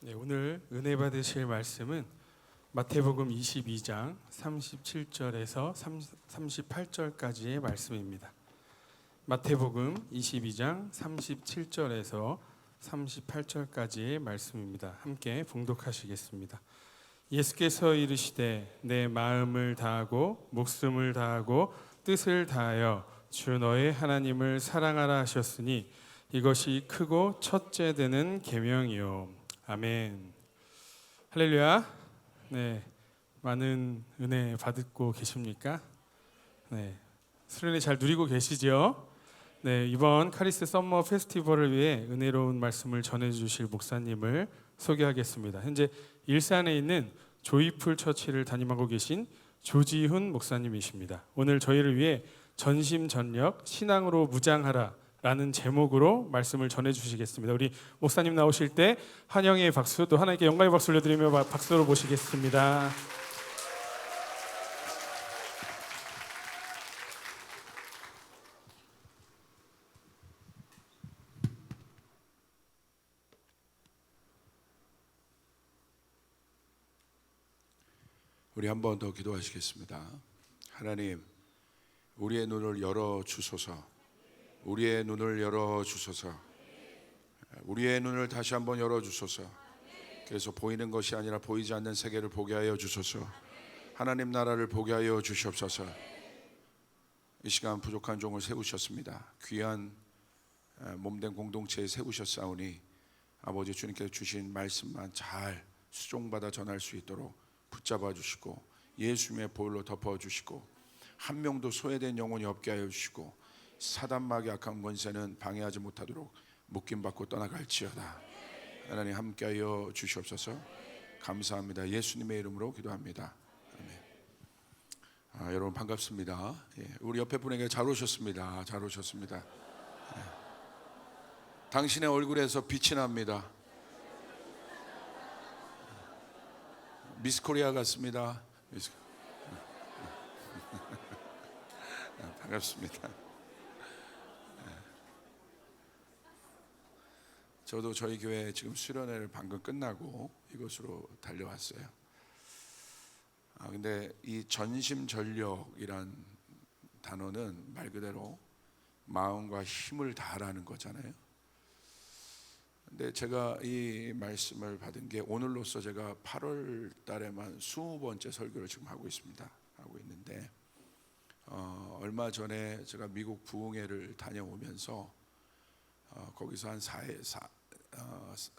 네, 오늘 은혜 받으실 말씀은 마태복음 22장 37절에서 38절까지의 말씀입니다. 마태복음 22장 37절에서 38절까지의 말씀입니다. 함께 봉독하시겠습니다. 예수께서 이르시되 내 마음을 다하고 목숨을 다하고 뜻을 다하여 주 너의 하나님을 사랑하라 하셨으니 이것이 크고 첫째 되는 계명이요. 아멘. 할렐루야. 네, 많은 은혜 받고 계십니까? 네, 수련회 잘 누리고 계시죠? 네, 이번 카리스 썸머 페스티벌을 위해 은혜로운 말씀을 전해주실 목사님을 소개하겠습니다. 현재 일산에 있는 조이풀 처치를 담임하고 계신 조지훈 목사님이십니다. 오늘 저희를 위해 전심전력 신앙으로 무장하라 라는 제목으로 말씀을 전해주시겠습니다. 우리 목사님 나오실 때 환영의 박수, 또 하나님께 영광의 박수 올려드리며 박수로 모시겠습니다. 우리 한 번 더 기도하시겠습니다. 하나님, 우리의 눈을 열어 주소서. 우리의 눈을 열어 주소서. 우리의 눈을 다시 한번 열어 주소서. 그래서 보이는 것이 아니라 보이지 않는 세계를 보게 하여 주소서. 하나님 나라를 보게 하여 주시옵소서. 이 시간 부족한 종을 세우셨습니다. 귀한 몸된 공동체에 세우셨사오니 아버지 주님께서 주신 말씀만 잘 수종받아 전할 수 있도록 붙잡아 주시고 예수님의 보혈로 덮어 주시고 한 명도 소외된 영혼이 없게 하여 주시고 사단마귀 악한 권세는 방해하지 못하도록 묶임받고 떠나갈지어다. 하나님 함께하여 주시옵소서. 감사합니다. 예수님의 이름으로 기도합니다. 아멘. 여러분 반갑습니다. 우리 옆에 분에게 잘 오셨습니다. 잘 오셨습니다. 당신의 얼굴에서 빛이 납니다. 미스코리아 같습니다. 반갑습니다. 저도 저희 교회 지금 수련회를 방금 끝나고 이곳으로 달려왔어요. 근데 이 전심전력이란 단어는 말 그대로 마음과 힘을 다하라는 거잖아요. 근데 제가 이 말씀을 받은 게 오늘로써 제가 8월 달에만 20번째 설교를 지금 하고 있습니다. 하고 있는데 얼마 전에 제가 미국 부흥회를 다녀오면서 거기서 한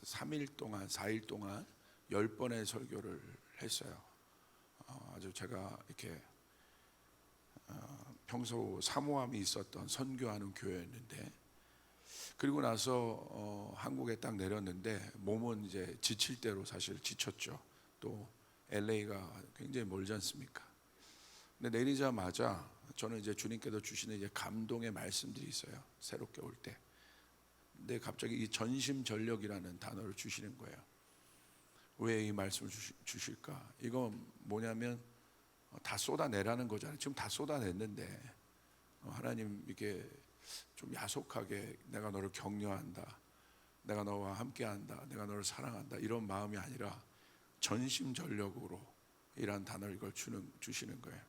3일 동안 4일 동안 10번의 설교를 했어요. 아주 제가 이렇게 평소 사모함이 있었던 선교하는 교회였는데, 그리고 나서 한국에 딱 내렸는데 몸은 이제 지칠 대로 사실 지쳤죠. 또 LA가 굉장히 멀지 않습니까? 근데 내리자마자 저는 이제 주님께서 주시는 이제 감동의 말씀들이 있어요. 새롭게 올 때. 근데 갑자기 이 전심전력이라는 단어를 주시는 거예요. 왜 이 말씀을 주실까? 이건 뭐냐면 다 쏟아내라는 거잖아요. 지금 다 쏟아냈는데 하나님 이렇게 좀 야속하게 내가 너를 격려한다, 내가 너와 함께한다, 내가 너를 사랑한다 이런 마음이 아니라 전심전력으로 이란 단어를 이걸 주시는 거예요.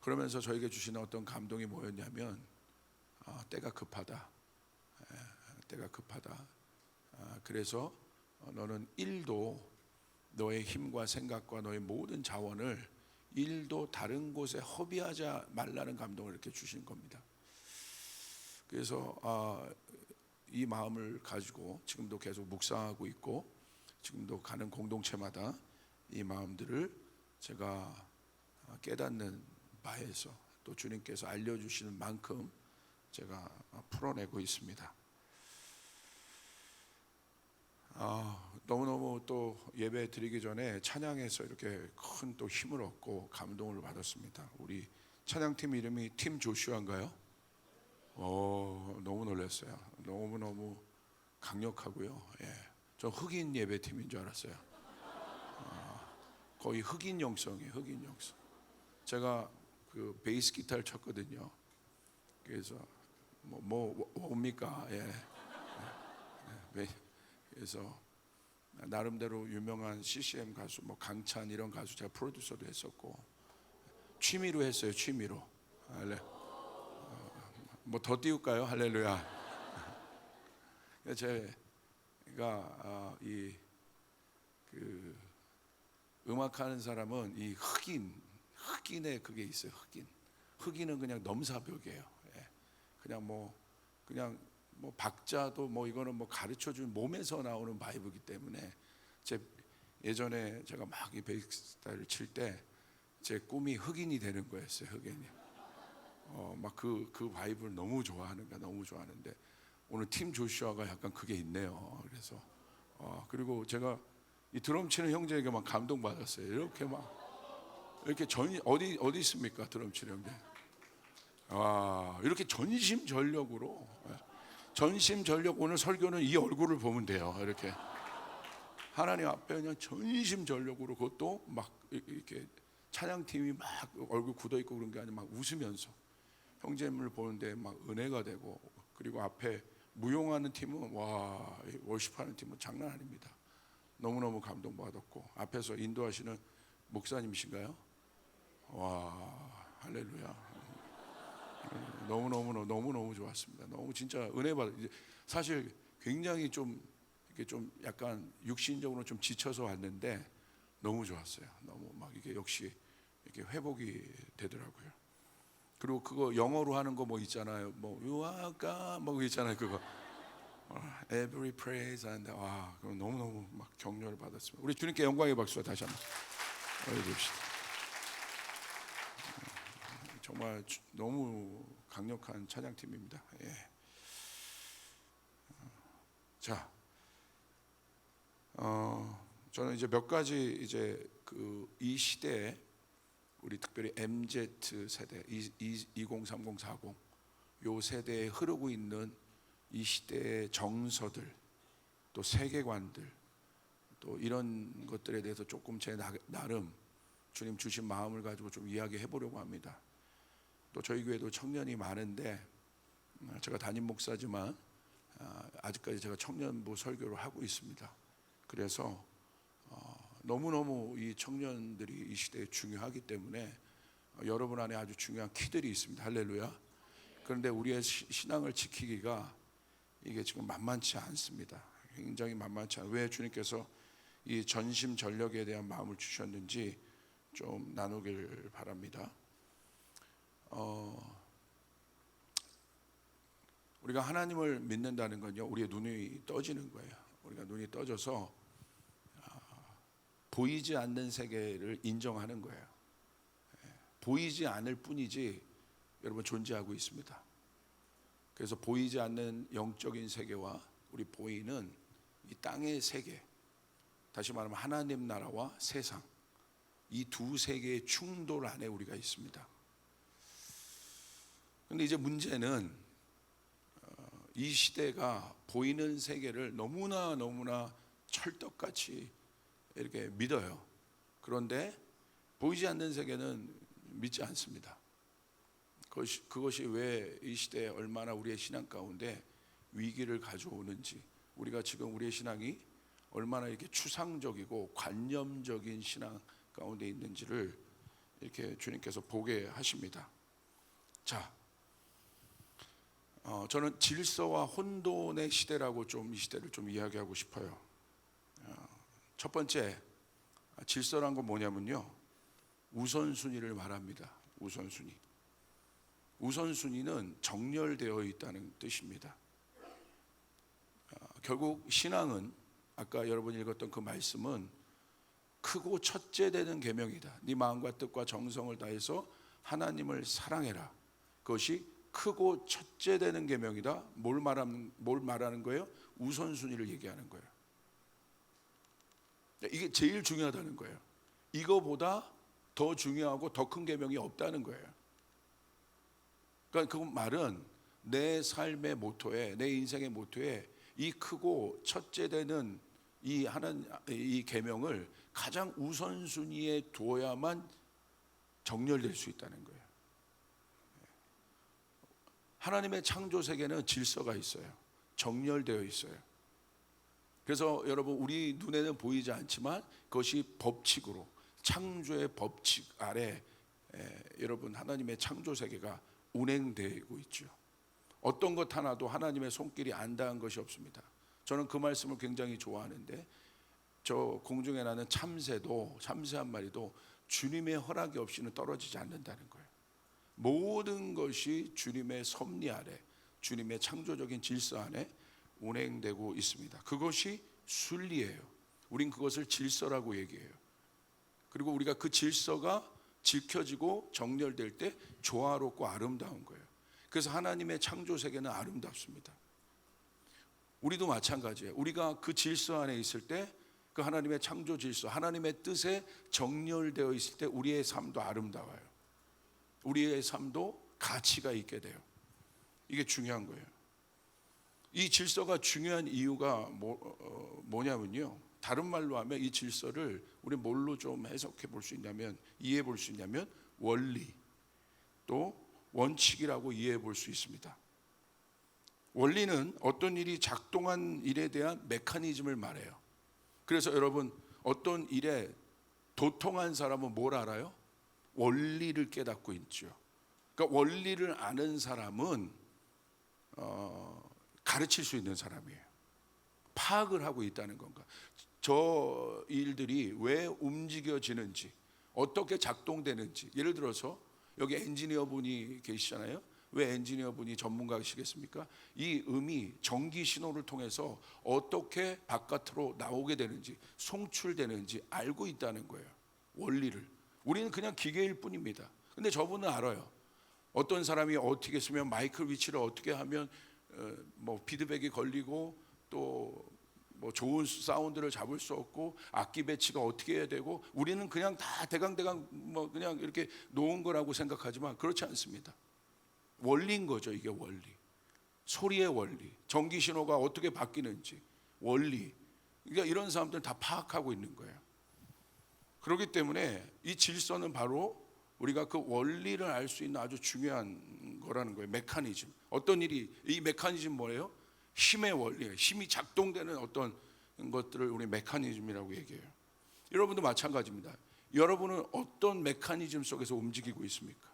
그러면서 저에게 주시는 어떤 감동이 뭐였냐면 때가 급하다. 때가 급하다. 그래서 너는 1도 너의 힘과 생각과 너의 모든 자원을 1도 다른 곳에 허비하지 말라는 감동을 이렇게 주신 겁니다. 그래서 이 마음을 가지고 지금도 계속 묵상하고 있고 지금도 가는 공동체마다 이 마음들을 제가 깨닫는 바에서 또 주님께서 알려주시는 만큼 제가 풀어내고 있습니다. 너무너무 또 예배 드리기 전에 찬양에서 이렇게 큰 또 힘을 얻고 감동을 받았습니다. 우리 찬양팀 이름이 팀 조슈아인가요? 너무 놀랐어요. 너무너무 강력하고요. 저 흑인 예배팀인 줄 알았어요. 거의 흑인 영성이에요. 흑인 영성. 제가 그 베이스 기타를 쳤거든요. 그래서 뭡니까? 그래서 나름대로 유명한 CCM 가수 뭐 강찬 이런 가수 제가 프로듀서도 했었고 취미로 했어요. 취미로. 할래. 뭐 더 띄울까요? 할렐루야. 제가 이 음악하는 사람은 이 흑인의 그게 있어요. 흑인은 그냥 넘사벽이에요. 예. 그냥 뭐 박자도 뭐 이거는 뭐 가르쳐준 몸에서 나오는 바이브이기 때문에 예전에 제가 막 이 베이스 스타일을 칠 때 제 꿈이 흑인이 되는 거였어요. 흑인이. 막 그 바이브를 너무 좋아하는데 오늘 팀 조슈아가 약간 그게 있네요. 그래서 그리고 제가 이 드럼 치는 형제에게 막 감동 받았어요. 이렇게 어디 있습니까? 드럼 치는 형제. 이렇게 전심전력으로 오늘 설교는 이 얼굴을 보면 돼요. 이렇게 하나님 앞에 그냥 전심전력으로 그것도 막 이렇게 찬양팀이 막 얼굴 굳어 있고 그런 게 아니라 막 웃으면서 형제님을 보는데 막 은혜가 되고 그리고 앞에 무용하는 팀은 월십하는 팀은 장난 아닙니다. 너무너무 감동받았고 앞에서 인도하시는 목사님이신가요? 할렐루야. 너무너무 좋았습니다. 너무 진짜 은혜 받. 사실 굉장히 좀 약간 육신적으로 좀 지쳐서 왔는데 너무 좋았어요. 너무 막 이게 역시 이렇게 회복이 되더라고요. 그리고 그거 영어로 하는 거 뭐 있잖아요. 뭐 유아가 뭐 있잖아요. 그거 every praise and 그럼 너무너무 막 격려를 받았습니다. 우리 주님께 영광의 박수와 다시 한번 보여줍시다. 정말 너무 강력한 찬양팀입니다. 예. 자, 저는 이제 몇 가지 이제 이 시대에 우리 특별히 MZ 세대 2030, 40 요 세대에 흐르고 있는 이 시대의 정서들 또 세계관들 또 이런 것들에 대해서 조금 제 나름 주님 주신 마음을 가지고 좀 이야기해 보려고 합니다. 또 저희 교회도 청년이 많은데 제가 담임 목사지만 아직까지 제가 청년부 설교를 하고 있습니다. 그래서 너무너무 이 청년들이 이 시대에 중요하기 때문에 여러분 안에 아주 중요한 키들이 있습니다. 할렐루야. 그런데 우리의 신앙을 지키기가 이게 지금 만만치 않습니다. 굉장히 만만치 않아요. 왜 주님께서 이 전심전력에 대한 마음을 주셨는지 좀 나누길 바랍니다. 우리가 하나님을 믿는다는 건요, 우리의 눈이 떠지는 거예요. 우리가 눈이 떠져서 보이지 않는 세계를 인정하는 거예요. 보이지 않을 뿐이지 여러분 존재하고 있습니다. 그래서 보이지 않는 영적인 세계와 우리 보이는 이 땅의 세계, 다시 말하면 하나님 나라와 세상, 이 두 세계의 충돌 안에 우리가 있습니다. 그런데 이제 문제는 이 시대가 보이는 세계를 너무나 철떡같이 이렇게 믿어요. 그런데 보이지 않는 세계는 믿지 않습니다. 그것이 왜 이 시대에 얼마나 우리의 신앙 가운데 위기를 가져오는지, 우리가 지금 우리의 신앙이 얼마나 이렇게 추상적이고 관념적인 신앙 가운데 있는지를 이렇게 주님께서 보게 하십니다. 자, 저는 질서와 혼돈의 시대라고 좀 이 시대를 좀 이야기하고 싶어요. 첫 번째, 질서란 건 뭐냐면요, 우선순위를 말합니다. 우선순위는 정렬되어 있다는 뜻입니다. 결국 신앙은 아까 여러분이 읽었던 그 말씀은 크고 첫째 되는 계명이다. 네 마음과 뜻과 정성을 다해서 하나님을 사랑해라. 그것이 크고 첫째 되는 계명이다. 뭘 말하는 거예요? 우선순위를 얘기하는 거예요. 이게 제일 중요하다는 거예요. 이거보다 더 중요하고 더 큰 계명이 없다는 거예요. 그러니까 그 말은 내 삶의 모토에, 내 인생의 모토에 이 크고 첫째 되는 이 계명을 가장 우선순위에 두어야만 정렬될 수 있다는 거예요. 하나님의 창조 세계는 질서가 있어요. 정렬되어 있어요. 그래서 여러분 우리 눈에는 보이지 않지만 그것이 법칙으로 창조의 법칙 아래 여러분 하나님의 창조 세계가 운행되고 있죠. 어떤 것 하나도 하나님의 손길이 안 닿은 것이 없습니다. 저는 그 말씀을 굉장히 좋아하는데 저 공중에 나는 참새 한 마리도 주님의 허락이 없이는 떨어지지 않는다는 거예요. 모든 것이 주님의 섭리 아래 주님의 창조적인 질서 안에 운행되고 있습니다. 그것이 순리예요. 우린 그것을 질서라고 얘기해요. 그리고 우리가 그 질서가 지켜지고 정렬될 때 조화롭고 아름다운 거예요. 그래서 하나님의 창조 세계는 아름답습니다. 우리도 마찬가지예요. 우리가 그 질서 안에 있을 때 그 하나님의 창조 질서, 하나님의 뜻에 정렬되어 있을 때 우리의 삶도 아름다워요. 우리의 삶도 가치가 있게 돼요. 이게 중요한 거예요. 이 질서가 중요한 이유가 뭐냐면요. 다른 말로 하면 이 질서를 우리 뭘로 좀 해석해 볼 수 있냐면, 이해해 볼 수 있냐면 원리 또 원칙이라고 이해해 볼 수 있습니다. 원리는 어떤 일이 작동한 일에 대한 메커니즘을 말해요. 그래서 여러분 어떤 일에 도통한 사람은 뭘 알아요? 원리를 깨닫고 있죠. 그러니까 원리를 아는 사람은 가르칠 수 있는 사람이에요. 파악을 하고 있다는 건가? 저 일들이 왜 움직여지는지, 어떻게 작동되는지. 예를 들어서 여기 엔지니어 분이 계시잖아요. 왜 엔지니어 분이 전문가시겠습니까? 이 음이 전기 신호를 통해서 어떻게 바깥으로 나오게 되는지, 송출되는지 알고 있다는 거예요. 원리를. 우리는 그냥 기계일 뿐입니다. 근데 저분은 알아요. 어떤 사람이 어떻게 쓰면 마이크 위치를 어떻게 하면 뭐 피드백이 걸리고 또 뭐 좋은 사운드를 잡을 수 없고 악기 배치가 어떻게 해야 되고, 우리는 그냥 다 대강대강 뭐 그냥 이렇게 놓은 거라고 생각하지만 그렇지 않습니다. 원리인 거죠. 이게 원리. 소리의 원리, 전기 신호가 어떻게 바뀌는지 원리. 그러니까 이런 사람들 다 파악하고 있는 거예요. 그렇기 때문에 이 질서는 바로 우리가 그 원리를 알 수 있는 아주 중요한 거라는 거예요. 메커니즘. 어떤 일이, 이 메커니즘 뭐예요? 힘의 원리예요. 힘이 작동되는 어떤 것들을 우리 메커니즘이라고 얘기해요. 여러분도 마찬가지입니다. 여러분은 어떤 메커니즘 속에서 움직이고 있습니까?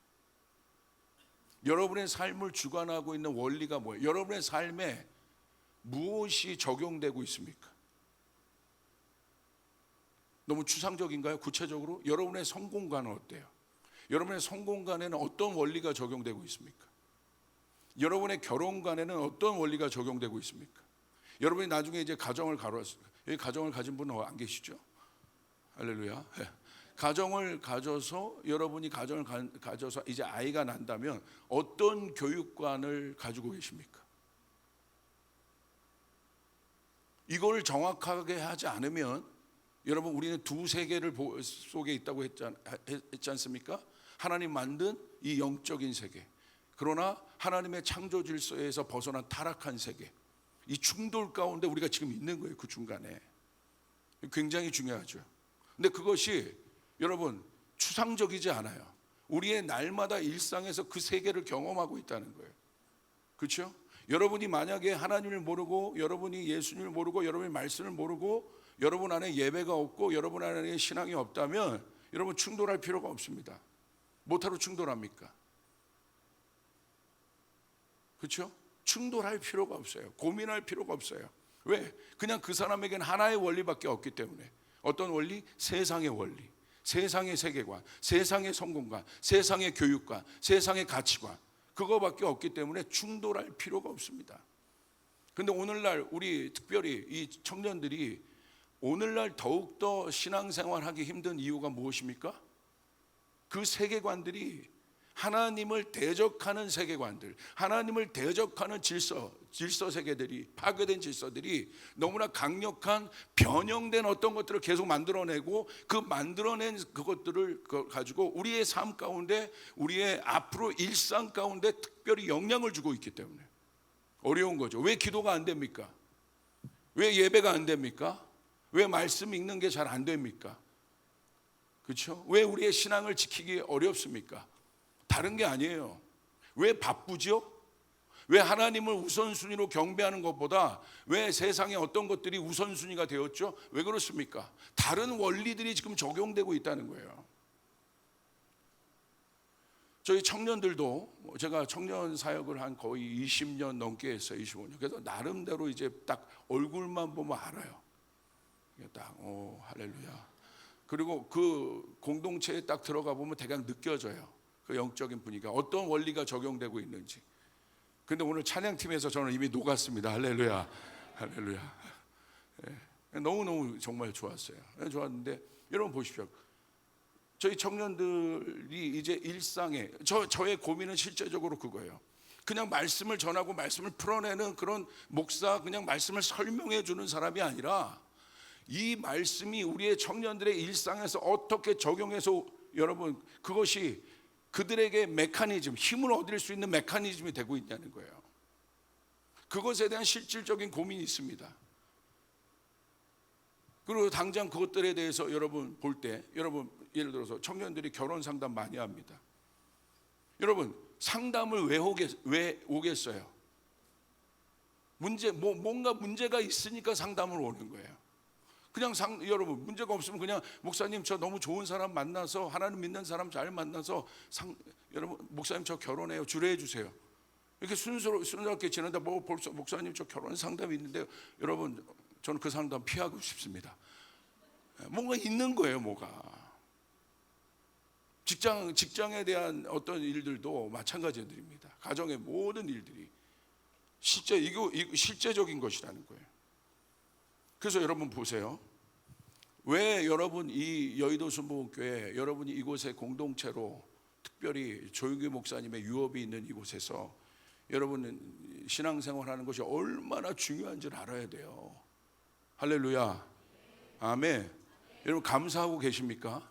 여러분의 삶을 주관하고 있는 원리가 뭐예요? 여러분의 삶에 무엇이 적용되고 있습니까? 너무 추상적인가요? 구체적으로 여러분의 성공관은 어때요? 여러분의 성공관에는 어떤 원리가 적용되고 있습니까? 여러분의 결혼관에는 어떤 원리가 적용되고 있습니까? 여러분이 나중에 이제 가정을 여기 가정을 가진 분은 안 계시죠? 할렐루야. 가정을 가져서 여러분이 가정을 가져서 이제 아이가 난다면 어떤 교육관을 가지고 계십니까? 이걸 정확하게 하지 않으면 여러분 우리는 두 세계를 속에 있다고 했지 않습니까? 하나님 만든 이 영적인 세계, 그러나 하나님의 창조 질서에서 벗어난 타락한 세계, 이 충돌 가운데 우리가 지금 있는 거예요. 그 중간에. 굉장히 중요하죠. 근데 그것이 여러분 추상적이지 않아요. 우리의 날마다 일상에서 그 세계를 경험하고 있다는 거예요. 그렇죠? 여러분이 만약에 하나님을 모르고, 여러분이 예수님을 모르고, 여러분이 말씀을 모르고, 여러분 안에 예배가 없고, 여러분 안에 신앙이 없다면 여러분 충돌할 필요가 없습니다. 뭐하러 충돌합니까? 그렇죠? 충돌할 필요가 없어요. 고민할 필요가 없어요. 왜? 그냥 그 사람에게는 하나의 원리밖에 없기 때문에. 어떤 원리? 세상의 원리, 세상의 세계관, 세상의 성공관, 세상의 교육관, 세상의 가치관, 그거밖에 없기 때문에 충돌할 필요가 없습니다. 그런데 오늘날 우리 특별히 이 청년들이 오늘날 더욱더 신앙생활하기 힘든 이유가 무엇입니까? 그 세계관들이 하나님을 대적하는 세계관들, 하나님을 대적하는 질서 세계들이, 파괴된 질서들이 너무나 강력한 변형된 어떤 것들을 계속 만들어내고, 그 만들어낸 그것들을 가지고 우리의 삶 가운데, 우리의 앞으로 일상 가운데 특별히 영향을 주고 있기 때문에 어려운 거죠. 왜 기도가 안 됩니까? 왜 예배가 안 됩니까? 왜 말씀 읽는 게 잘 안 됩니까? 그렇죠? 왜 우리의 신앙을 지키기 어렵습니까? 다른 게 아니에요. 왜 바쁘죠? 왜 하나님을 우선순위로 경배하는 것보다 왜 세상의 어떤 것들이 우선순위가 되었죠? 왜 그렇습니까? 다른 원리들이 지금 적용되고 있다는 거예요. 저희 청년들도, 제가 청년 사역을 한 거의 20년 넘게 했어요. 25년. 그래서 나름대로 이제 딱 얼굴만 보면 알아요. 딱 할렐루야. 그리고 그 공동체에 딱 들어가 보면 대강 느껴져요. 그 영적인 분위기가 어떤 원리가 적용되고 있는지. 근데 오늘 찬양팀에서 저는 이미 녹았습니다. 할렐루야. 할렐루야. 예. 너무너무 정말 좋았어요. 좋았는데 여러분 보십시오. 저희 청년들이 이제 일상에 저의 고민은 실제적으로 그거예요. 그냥 말씀을 전하고 말씀을 풀어내는 그런 목사, 그냥 말씀을 설명해 주는 사람이 아니라 이 말씀이 우리의 청년들의 일상에서 어떻게 적용해서 여러분 그것이 그들에게 메커니즘, 힘을 얻을 수 있는 메커니즘이 되고 있냐는 거예요. 그것에 대한 실질적인 고민이 있습니다. 그리고 당장 그것들에 대해서 여러분 볼 때, 여러분 예를 들어서 청년들이 결혼 상담 많이 합니다. 여러분 상담을 왜 오겠어요? 뭔가 문제가 있으니까 상담을 오는 거예요. 그냥 여러분 문제가 없으면 그냥 목사님 저 너무 좋은 사람 만나서 하나님 믿는 사람 잘 만나서 여러분 목사님 저 결혼해요 주례해 주세요 이렇게 순조롭게 지낸다. 벌써 목사님 저 결혼 상담이 있는데 여러분 저는 그 상담 피하고 싶습니다. 뭔가 있는 거예요. 뭐가 직장에 대한 어떤 일들도 마찬가지들입니다. 가정의 모든 일들이 이거 실제적인 것이라는 거예요. 그래서 여러분 보세요. 왜 여러분 이 여의도 순복음교회 여러분이 이곳의 공동체로 특별히 조용기 목사님의 유업이 있는 이곳에서 여러분은 신앙생활하는 것이 얼마나 중요한지를 알아야 돼요. 할렐루야. 아멘. 여러분 감사하고 계십니까?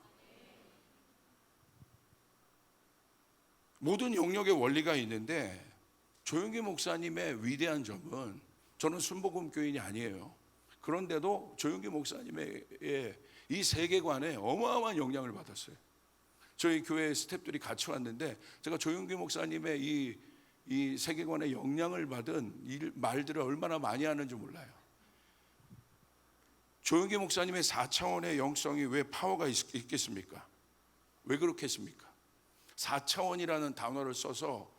모든 영역의 원리가 있는데 조용기 목사님의 위대한 점은 저는 순복음교인이 아니에요. 그런데도 조용기 목사님의 이 세계관에 어마어마한 영향을 받았어요. 저희 교회 스태프들이 같이 왔는데 제가 조용기 목사님의 이 세계관에 영향을 받은 말들을 얼마나 많이 하는지 몰라요. 조용기 목사님의 4차원의 영성이 왜 파워가 있겠습니까? 왜 그렇겠습니까? 4차원이라는 단어를 써서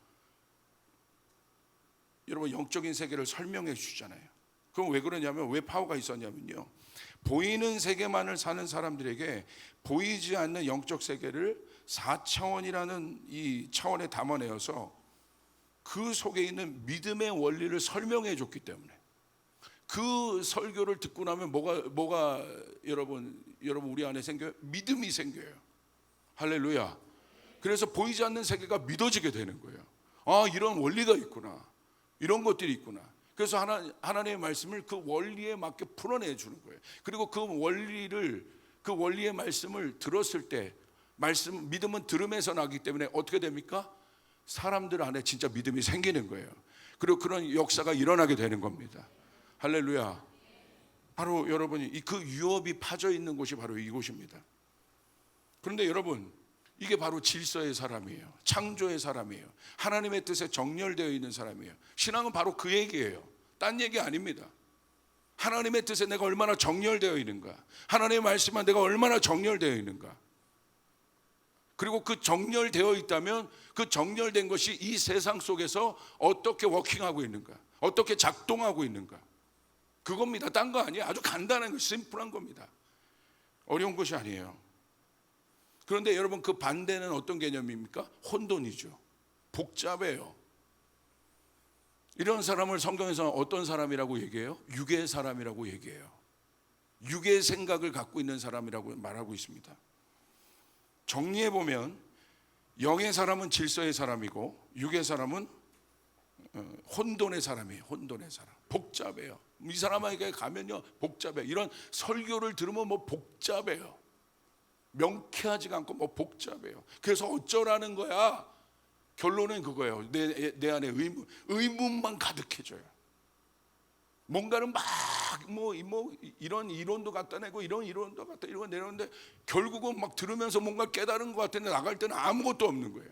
여러분 영적인 세계를 설명해 주잖아요. 그럼 왜 그러냐면 왜 파워가 있었냐면요. 보이는 세계만을 사는 사람들에게 보이지 않는 영적 세계를 4차원이라는 이 차원에 담아내어서 그 속에 있는 믿음의 원리를 설명해 줬기 때문에 그 설교를 듣고 나면 뭐가 여러분 우리 안에 생겨요? 믿음이 생겨요. 할렐루야. 그래서 보이지 않는 세계가 믿어지게 되는 거예요. 아, 이런 원리가 있구나. 이런 것들이 있구나. 그래서 하나님의 말씀을 그 원리에 맞게 풀어내 주는 거예요. 그리고 그 원리의 말씀을 들었을 때 믿음은 들음에서 나기 때문에 어떻게 됩니까? 사람들 안에 진짜 믿음이 생기는 거예요. 그리고 그런 역사가 일어나게 되는 겁니다. 할렐루야. 바로 여러분이 그 유업이 파져 있는 곳이 바로 이곳입니다. 그런데 여러분 이게 바로 질서의 사람이에요. 창조의 사람이에요. 하나님의 뜻에 정렬되어 있는 사람이에요. 신앙은 바로 그 얘기예요. 딴 얘기 아닙니다. 하나님의 뜻에 내가 얼마나 정렬되어 있는가, 하나님의 말씀에 내가 얼마나 정렬되어 있는가, 그리고 그 정렬되어 있다면 그 정렬된 것이 이 세상 속에서 어떻게 워킹하고 있는가, 어떻게 작동하고 있는가, 그겁니다. 딴 거 아니에요. 아주 간단한 거, 심플한 겁니다. 어려운 것이 아니에요. 그런데 여러분 그 반대는 어떤 개념입니까? 혼돈이죠. 복잡해요. 이런 사람을 성경에서는 어떤 사람이라고 얘기해요? 육의 사람이라고 얘기해요. 육의 생각을 갖고 있는 사람이라고 말하고 있습니다. 정리해 보면 영의 사람은 질서의 사람이고 육의 사람은 혼돈의 사람이에요. 혼돈의 사람. 복잡해요. 이 사람에게 가면요 복잡해요. 이런 설교를 들으면 뭐 복잡해요. 명쾌하지가 않고 뭐 복잡해요. 그래서 어쩌라는 거야? 결론은 그거예요. 내 안에 의문만 가득해져요. 뭔가를 막 이런 이론도 갖다 내고 이런 이론도 갖다 이런 거 내놓는데 결국은 막 들으면서 뭔가 깨달은 것 같은데 나갈 때는 아무것도 없는 거예요.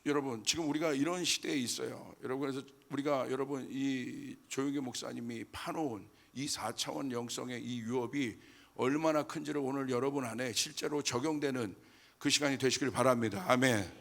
여러분 지금 우리가 이런 시대에 있어요. 여러분 그래서 우리가 여러분 이 조용기 목사님이 파놓은 이 4차원 영성의 이 유업이 얼마나 큰지를 오늘 여러분 안에 실제로 적용되는 그 시간이 되시길 바랍니다. 아멘.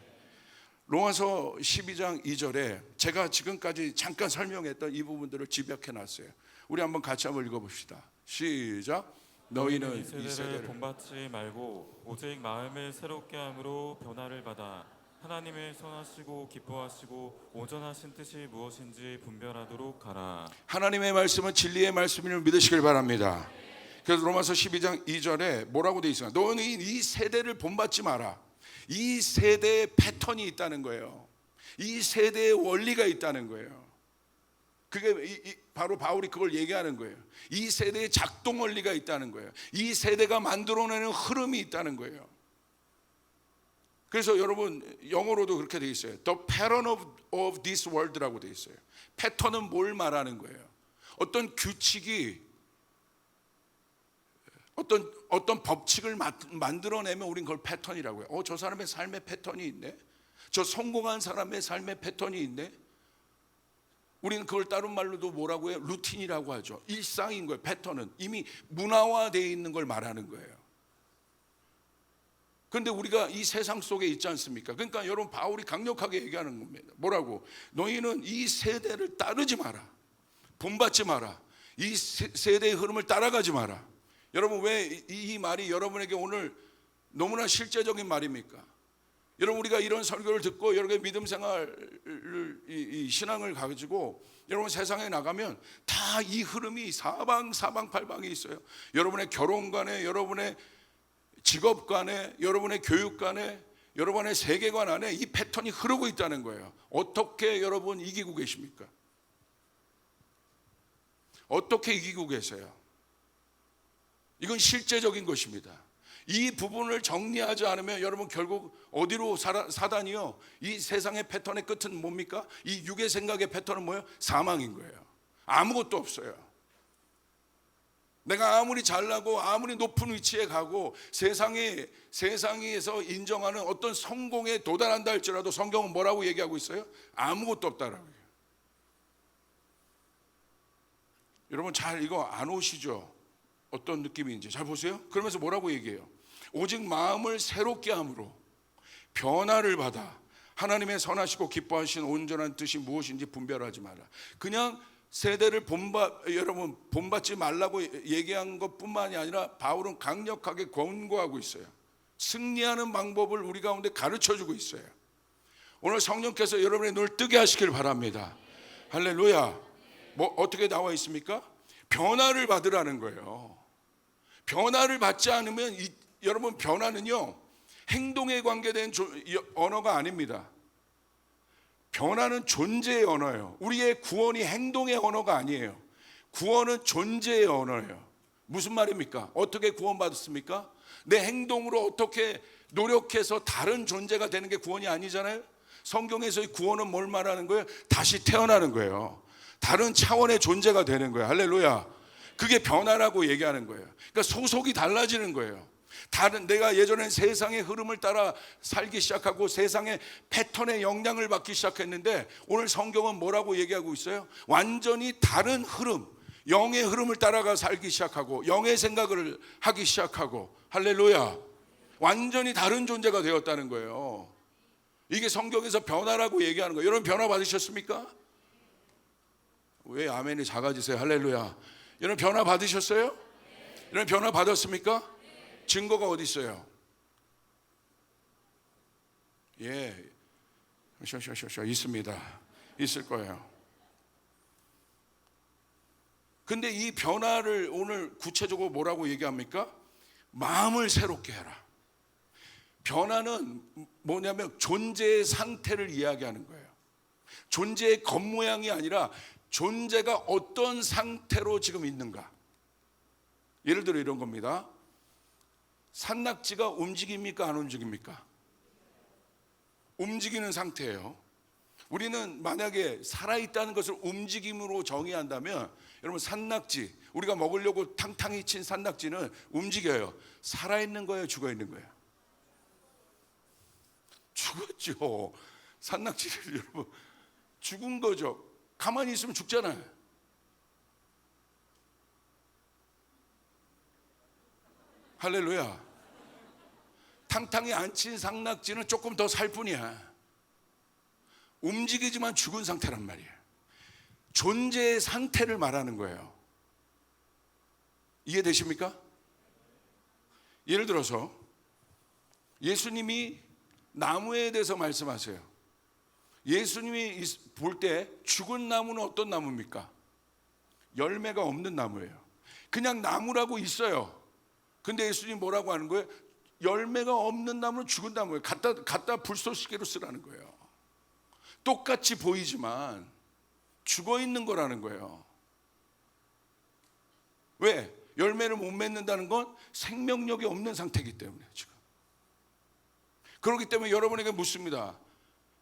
로마서 12장 2절에 제가 지금까지 잠깐 설명했던 이 부분들을 집약해 놨어요. 우리 한번 같이 한번 읽어봅시다. 시작. 너희는 이 세대를 본받지 말고 오직 마음을 새롭게 함으로 변화를 받아 하나님을 선하시고 기뻐하시고 온전하신 뜻이 무엇인지 분별하도록 하라. 하나님의 말씀은 진리의 말씀을 믿으시길 바랍니다. 그래서 로마서 12장 2절에 뭐라고 되어 있어요? 너는 이 세대를 본받지 마라. 이 세대의 패턴이 있다는 거예요. 이 세대의 원리가 있다는 거예요. 그게 바로 바울이 그걸 얘기하는 거예요. 이 세대의 작동 원리가 있다는 거예요. 이 세대가 만들어내는 흐름이 있다는 거예요. 그래서 여러분 영어로도 그렇게 되어 있어요. The pattern of this world라고 되어 있어요. 패턴은 뭘 말하는 거예요? 어떤 규칙이 어떤 법칙을 만들어내면 우린 그걸 패턴이라고 해요. 저 사람의 삶의 패턴이 있네. 저 성공한 사람의 삶의 패턴이 있네. 우리는 그걸 다른 말로도 뭐라고 해요? 루틴이라고 하죠. 일상인 거예요. 패턴은 이미 문화화되어 있는 걸 말하는 거예요. 그런데 우리가 이 세상 속에 있지 않습니까? 그러니까 여러분 바울이 강력하게 얘기하는 겁니다. 뭐라고? 너희는 이 세대를 따르지 마라. 본받지 마라. 이 세대의 흐름을 따라가지 마라. 여러분 왜 이 말이 여러분에게 오늘 너무나 실제적인 말입니까? 여러분 우리가 이런 설교를 듣고 여러분의 믿음 생활을 이 신앙을 가지고 여러분 세상에 나가면 다 이 흐름이 사방팔방에 있어요. 여러분의 결혼 관에, 여러분의 직업 관에, 여러분의 교육 관에, 여러분의 세계관 안에 이 패턴이 흐르고 있다는 거예요. 어떻게 여러분 이기고 계십니까? 어떻게 이기고 계세요? 이건 실제적인 것입니다. 이 부분을 정리하지 않으면 여러분 결국 어디로 사단이요? 이 세상의 패턴의 끝은 뭡니까? 이 육의 생각의 패턴은 뭐예요? 사망인 거예요. 아무것도 없어요. 내가 아무리 잘나고 아무리 높은 위치에 가고 세상에서 인정하는 어떤 성공에 도달한다 할지라도 성경은 뭐라고 얘기하고 있어요? 아무것도 없다라고 해요. 여러분 잘 이거 안 오시죠? 어떤 느낌인지 잘 보세요. 그러면서 뭐라고 얘기해요? 오직 마음을 새롭게 함으로 변화를 받아 하나님의 선하시고 기뻐하신 온전한 뜻이 무엇인지 분별하지 마라. 그냥 세대를 여러분 본받지 말라고 얘기한 것뿐만이 아니라 바울은 강력하게 권고하고 있어요. 승리하는 방법을 우리 가운데 가르쳐주고 있어요. 오늘 성령께서 여러분의 눈을 뜨게 하시길 바랍니다. 할렐루야. 뭐 어떻게 나와 있습니까? 변화를 받으라는 거예요. 변화를 받지 않으면 여러분 변화는요 행동에 관계된 언어가 아닙니다. 변화는 존재의 언어예요. 우리의 구원이 행동의 언어가 아니에요. 구원은 존재의 언어예요. 무슨 말입니까? 어떻게 구원받았습니까? 내 행동으로 어떻게 노력해서 다른 존재가 되는 게 구원이 아니잖아요. 성경에서의 구원은 뭘 말하는 거예요? 다시 태어나는 거예요. 다른 차원의 존재가 되는 거예요. 할렐루야. 그게 변화라고 얘기하는 거예요. 그러니까 소속이 달라지는 거예요. 내가 예전엔 세상의 흐름을 따라 살기 시작하고 세상의 패턴의 영향을 받기 시작했는데 오늘 성경은 뭐라고 얘기하고 있어요? 완전히 다른 흐름, 영의 흐름을 따라가 살기 시작하고 영의 생각을 하기 시작하고 할렐루야. 완전히 다른 존재가 되었다는 거예요. 이게 성경에서 변화라고 얘기하는 거예요. 여러분 변화 받으셨습니까? 왜 아멘이 작아지세요? 할렐루야. 여러분 변화 받으셨어요? 여러분 변화 받았습니까? 증거가 어디 있어요? 예, 있습니다. 있을 거예요. 근데 이 변화를 오늘 구체적으로 뭐라고 얘기합니까? 마음을 새롭게 해라. 변화는 뭐냐면 존재의 상태를 이야기하는 거예요. 존재의 겉모양이 아니라 존재가 어떤 상태로 지금 있는가. 예를 들어 이런 겁니다. 산낙지가 움직입니까? 안 움직입니까? 움직이는 상태예요. 우리는 만약에 살아있다는 것을 움직임으로 정의한다면 여러분 산낙지, 우리가 먹으려고 탕탕이 친 산낙지는 움직여요. 살아있는 거예요? 죽어있는 거예요? 죽었죠. 산낙지를 여러분 죽은 거죠. 가만히 있으면 죽잖아요. 할렐루야. 탕탕이 안 친 산낙지는 조금 더 살 뿐이야. 움직이지만 죽은 상태란 말이에요. 존재의 상태를 말하는 거예요. 이해되십니까? 예를 들어서 예수님이 나무에 대해서 말씀하세요. 예수님이 볼 때 죽은 나무는 어떤 나무입니까? 열매가 없는 나무예요. 그냥 나무라고 있어요. 근데 예수님이 뭐라고 하는 거예요? 열매가 없는 나무는 죽은 나무예요. 갖다 불쏘시개로 쓰라는 거예요. 똑같이 보이지만 죽어 있는 거라는 거예요. 왜? 열매를 못 맺는다는 건 생명력이 없는 상태이기 때문에 지금. 그렇기 때문에 여러분에게 묻습니다.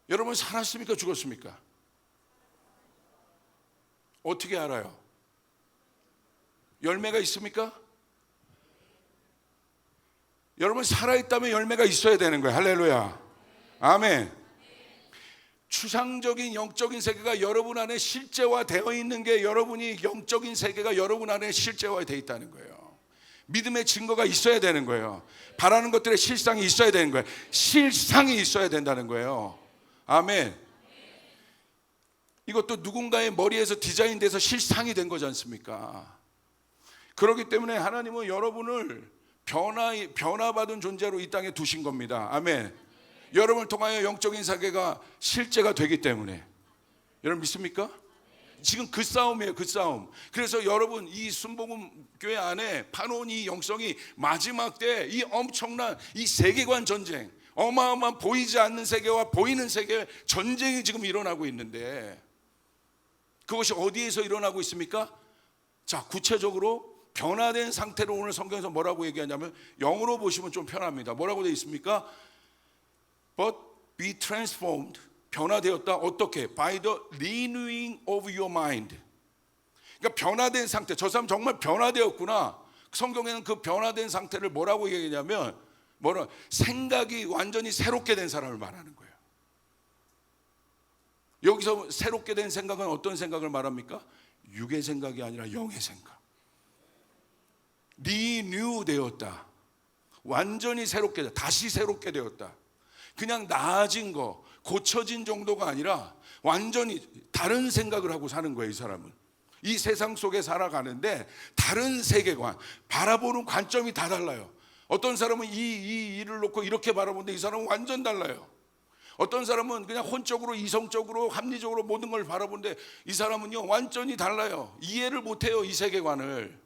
여러분 살았습니까? 죽었습니까? 어떻게 알아요? 열매가 있습니까? 여러분 살아있다면 열매가 있어야 되는 거예요. 할렐루야. 아멘. 추상적인 영적인 세계가 여러분 안에 실제화되어 있는 게 여러분이 영적인 세계가 여러분 안에 실제화되어 있다는 거예요. 믿음의 증거가 있어야 되는 거예요. 바라는 것들의 실상이 있어야 되는 거예요. 실상이 있어야 된다는 거예요. 아멘. 이것도 누군가의 머리에서 디자인돼서 실상이 된 거지 않습니까? 그렇기 때문에 하나님은 여러분을 변화받은 존재로 이 땅에 두신 겁니다. 아멘. 여러분을 통하여 영적인 세계가 실제가 되기 때문에. 여러분 믿습니까? 지금 그 싸움이에요. 그 싸움. 그래서 여러분 이 순복음 교회 안에 파놓은 이 영성이 마지막 때 이 엄청난 이 세계관 전쟁, 어마어마한 보이지 않는 세계와 보이는 세계의 전쟁이 지금 일어나고 있는데 그것이 어디에서 일어나고 있습니까? 자, 구체적으로 변화된 상태로 오늘 성경에서 뭐라고 얘기하냐면 영어로 보시면 좀 편합니다. 뭐라고 되어 있습니까? But be transformed. 변화되었다. 어떻게? By the renewing of your mind. 그러니까 변화된 상태. 저 사람 정말 변화되었구나. 성경에는 그 변화된 상태를 뭐라고 얘기하냐면 생각이 완전히 새롭게 된 사람을 말하는 거예요. 여기서 새롭게 된 생각은 어떤 생각을 말합니까? 육의 생각이 아니라 영의 생각. 리뉴 되었다. 완전히 새롭게 되었다. 다시 새롭게 되었다. 그냥 나아진 거, 고쳐진 정도가 아니라 완전히 다른 생각을 하고 사는 거예요. 이 사람은 이 세상 속에 살아가는데 다른 세계관, 바라보는 관점이 다 달라요. 어떤 사람은 이 일을 놓고 이렇게 바라보는데 이 사람은 완전 달라요. 어떤 사람은 그냥 혼적으로 이성적으로 합리적으로 모든 걸 바라보는데 이 사람은요 완전히 달라요. 이해를 못해요. 이 세계관을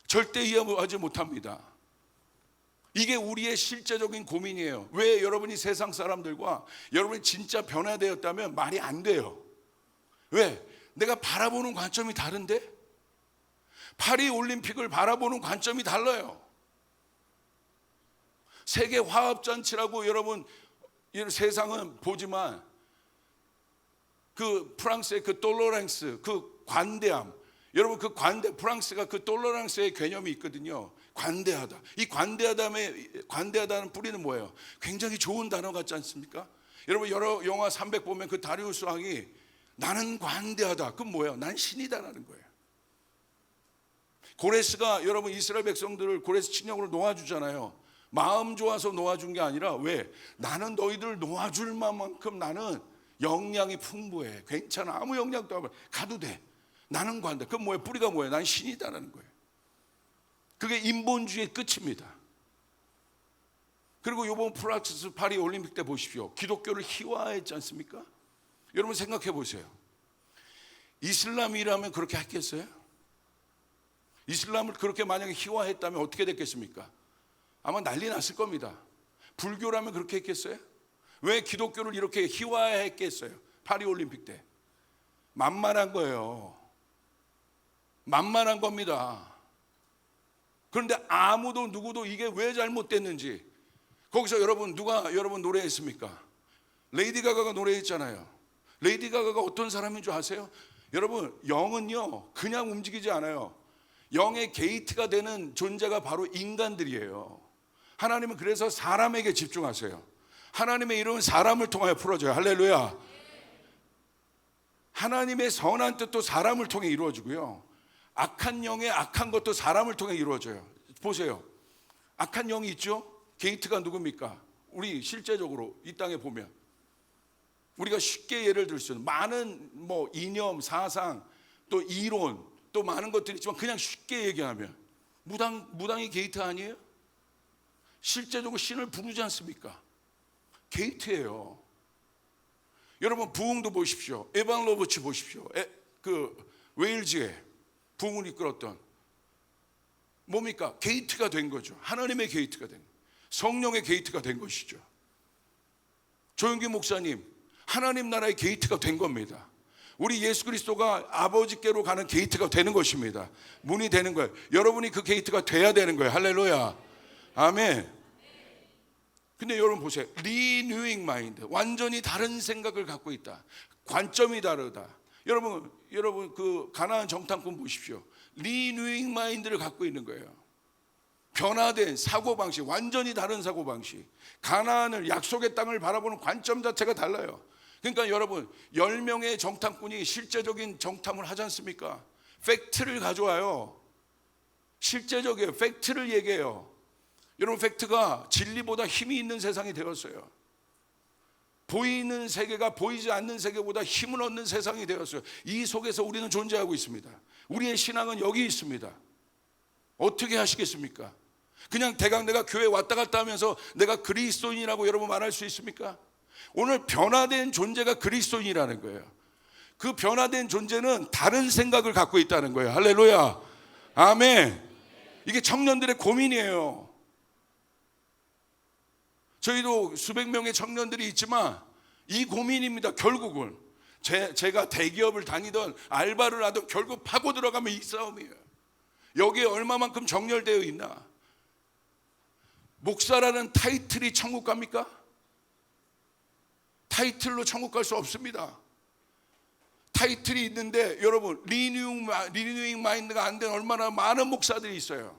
절대 이해하지 못합니다. 이게 우리의 실제적인 고민이에요. 왜 여러분이 세상 사람들과 여러분이 진짜 변화되었다면 말이 안 돼요. 왜? 내가 바라보는 관점이 다른데? 파리 올림픽을 바라보는 관점이 달라요. 세계 화합잔치라고 여러분 세상은 보지만 그 프랑스의 그 톨러랑스, 그 관대함, 여러분 그 프랑스가 그 톨러랑스의 개념이 있거든요. 관대하다. 이 관대하다는 뿌리는 뭐예요? 굉장히 좋은 단어 같지 않습니까? 여러분 여러 영화 300 보면 그 다리우스 왕이 나는 관대하다. 그건 뭐예요? 난 신이다라는 거예요. 고레스가 여러분 이스라엘 백성들을 고레스 침략으로 놓아주잖아요. 마음 좋아서 놓아준 게 아니라 왜? 나는 너희들 놓아줄 만큼 나는 역량이 풍부해. 괜찮아. 아무 역량도 없어. 가도 돼. 나는 관대. 그건 뭐예요? 뿌리가 뭐예요? 난 신이다라는 거예요. 그게 인본주의의 끝입니다. 그리고 이번 프랑스 파리 올림픽 때 보십시오. 기독교를 희화했지 않습니까? 여러분 생각해 보세요. 이슬람이라면 그렇게 했겠어요? 이슬람을 그렇게 만약에 희화했다면 어떻게 됐겠습니까? 아마 난리 났을 겁니다. 불교라면 그렇게 했겠어요? 왜 기독교를 이렇게 희화했겠어요? 파리 올림픽 때 만만한 거예요. 만만한 겁니다. 그런데 아무도 누구도 이게 왜 잘못됐는지 거기서 누가 여러분 노래했습니까? 레이디 가가가 노래했잖아요. 레이디 가가가 어떤 사람인 줄 아세요? 여러분 영은요 그냥 움직이지 않아요. 영의 게이트가 되는 존재가 바로 인간들이에요. 하나님은 그래서 사람에게 집중하세요. 하나님의 이름은 사람을 통하여 풀어져요. 할렐루야. 하나님의 선한 뜻도 사람을 통해 이루어지고요, 악한 영의 악한 것도 사람을 통해 이루어져요. 보세요. 악한 영이 있죠? 게이트가 누굽니까? 우리 실제적으로 이 땅에 보면 우리가 쉽게 예를 들 수 있는 많은 뭐 이념, 사상, 또 이론, 또 많은 것들이 있지만 그냥 쉽게 얘기하면 무당이 게이트 아니에요? 실제적으로 신을 부르지 않습니까? 게이트예요. 여러분 부흥도 보십시오. 에반 로버츠 보십시오. 그 웨일즈에 부흥을 이끌었던 뭡니까? 게이트가 된 거죠. 하나님의 게이트가 된, 성령의 게이트가 된 것이죠. 조용기 목사님, 하나님 나라의 게이트가 된 겁니다. 우리 예수 그리스도가 아버지께로 가는 게이트가 되는 것입니다. 문이 되는 거예요. 여러분이 그 게이트가 돼야 되는 거예요. 할렐루야. 아멘. 근데 여러분 보세요. 리뉴잉 마인드, 완전히 다른 생각을 갖고 있다. 관점이 다르다. 여러분 그 가나안 정탐꾼 보십시오. 리뉴잉 마인드를 갖고 있는 거예요. 변화된 사고방식, 완전히 다른 사고방식. 가나안을, 약속의 땅을 바라보는 관점 자체가 달라요. 그러니까 여러분 10명의 정탐꾼이 실제적인 정탐을 하지 않습니까? 팩트를 가져와요. 실제적이에요. 팩트를 얘기해요. 여러분 팩트가 진리보다 힘이 있는 세상이 되었어요. 보이는 세계가 보이지 않는 세계보다 힘을 얻는 세상이 되었어요. 이 속에서 우리는 존재하고 있습니다. 우리의 신앙은 여기 있습니다. 어떻게 하시겠습니까? 그냥 대강 내가 교회 왔다 갔다 하면서 내가 그리스도인이라고 여러분 말할 수 있습니까? 오늘 변화된 존재가 그리스도인이라는 거예요. 그 변화된 존재는 다른 생각을 갖고 있다는 거예요. 할렐루야. 아멘. 이게 청년들의 고민이에요. 저희도 수백 명의 청년들이 있지만 이 고민입니다. 결국은 제가 대기업을 다니던 알바를 하던 결국 파고 들어가면 이 싸움이에요. 여기에 얼마만큼 정렬되어 있나? 목사라는 타이틀이 천국 갑니까? 타이틀로 천국 갈 수 없습니다. 타이틀이 있는데 여러분 리뉴잉 마인드가 안 된 얼마나 많은 목사들이 있어요.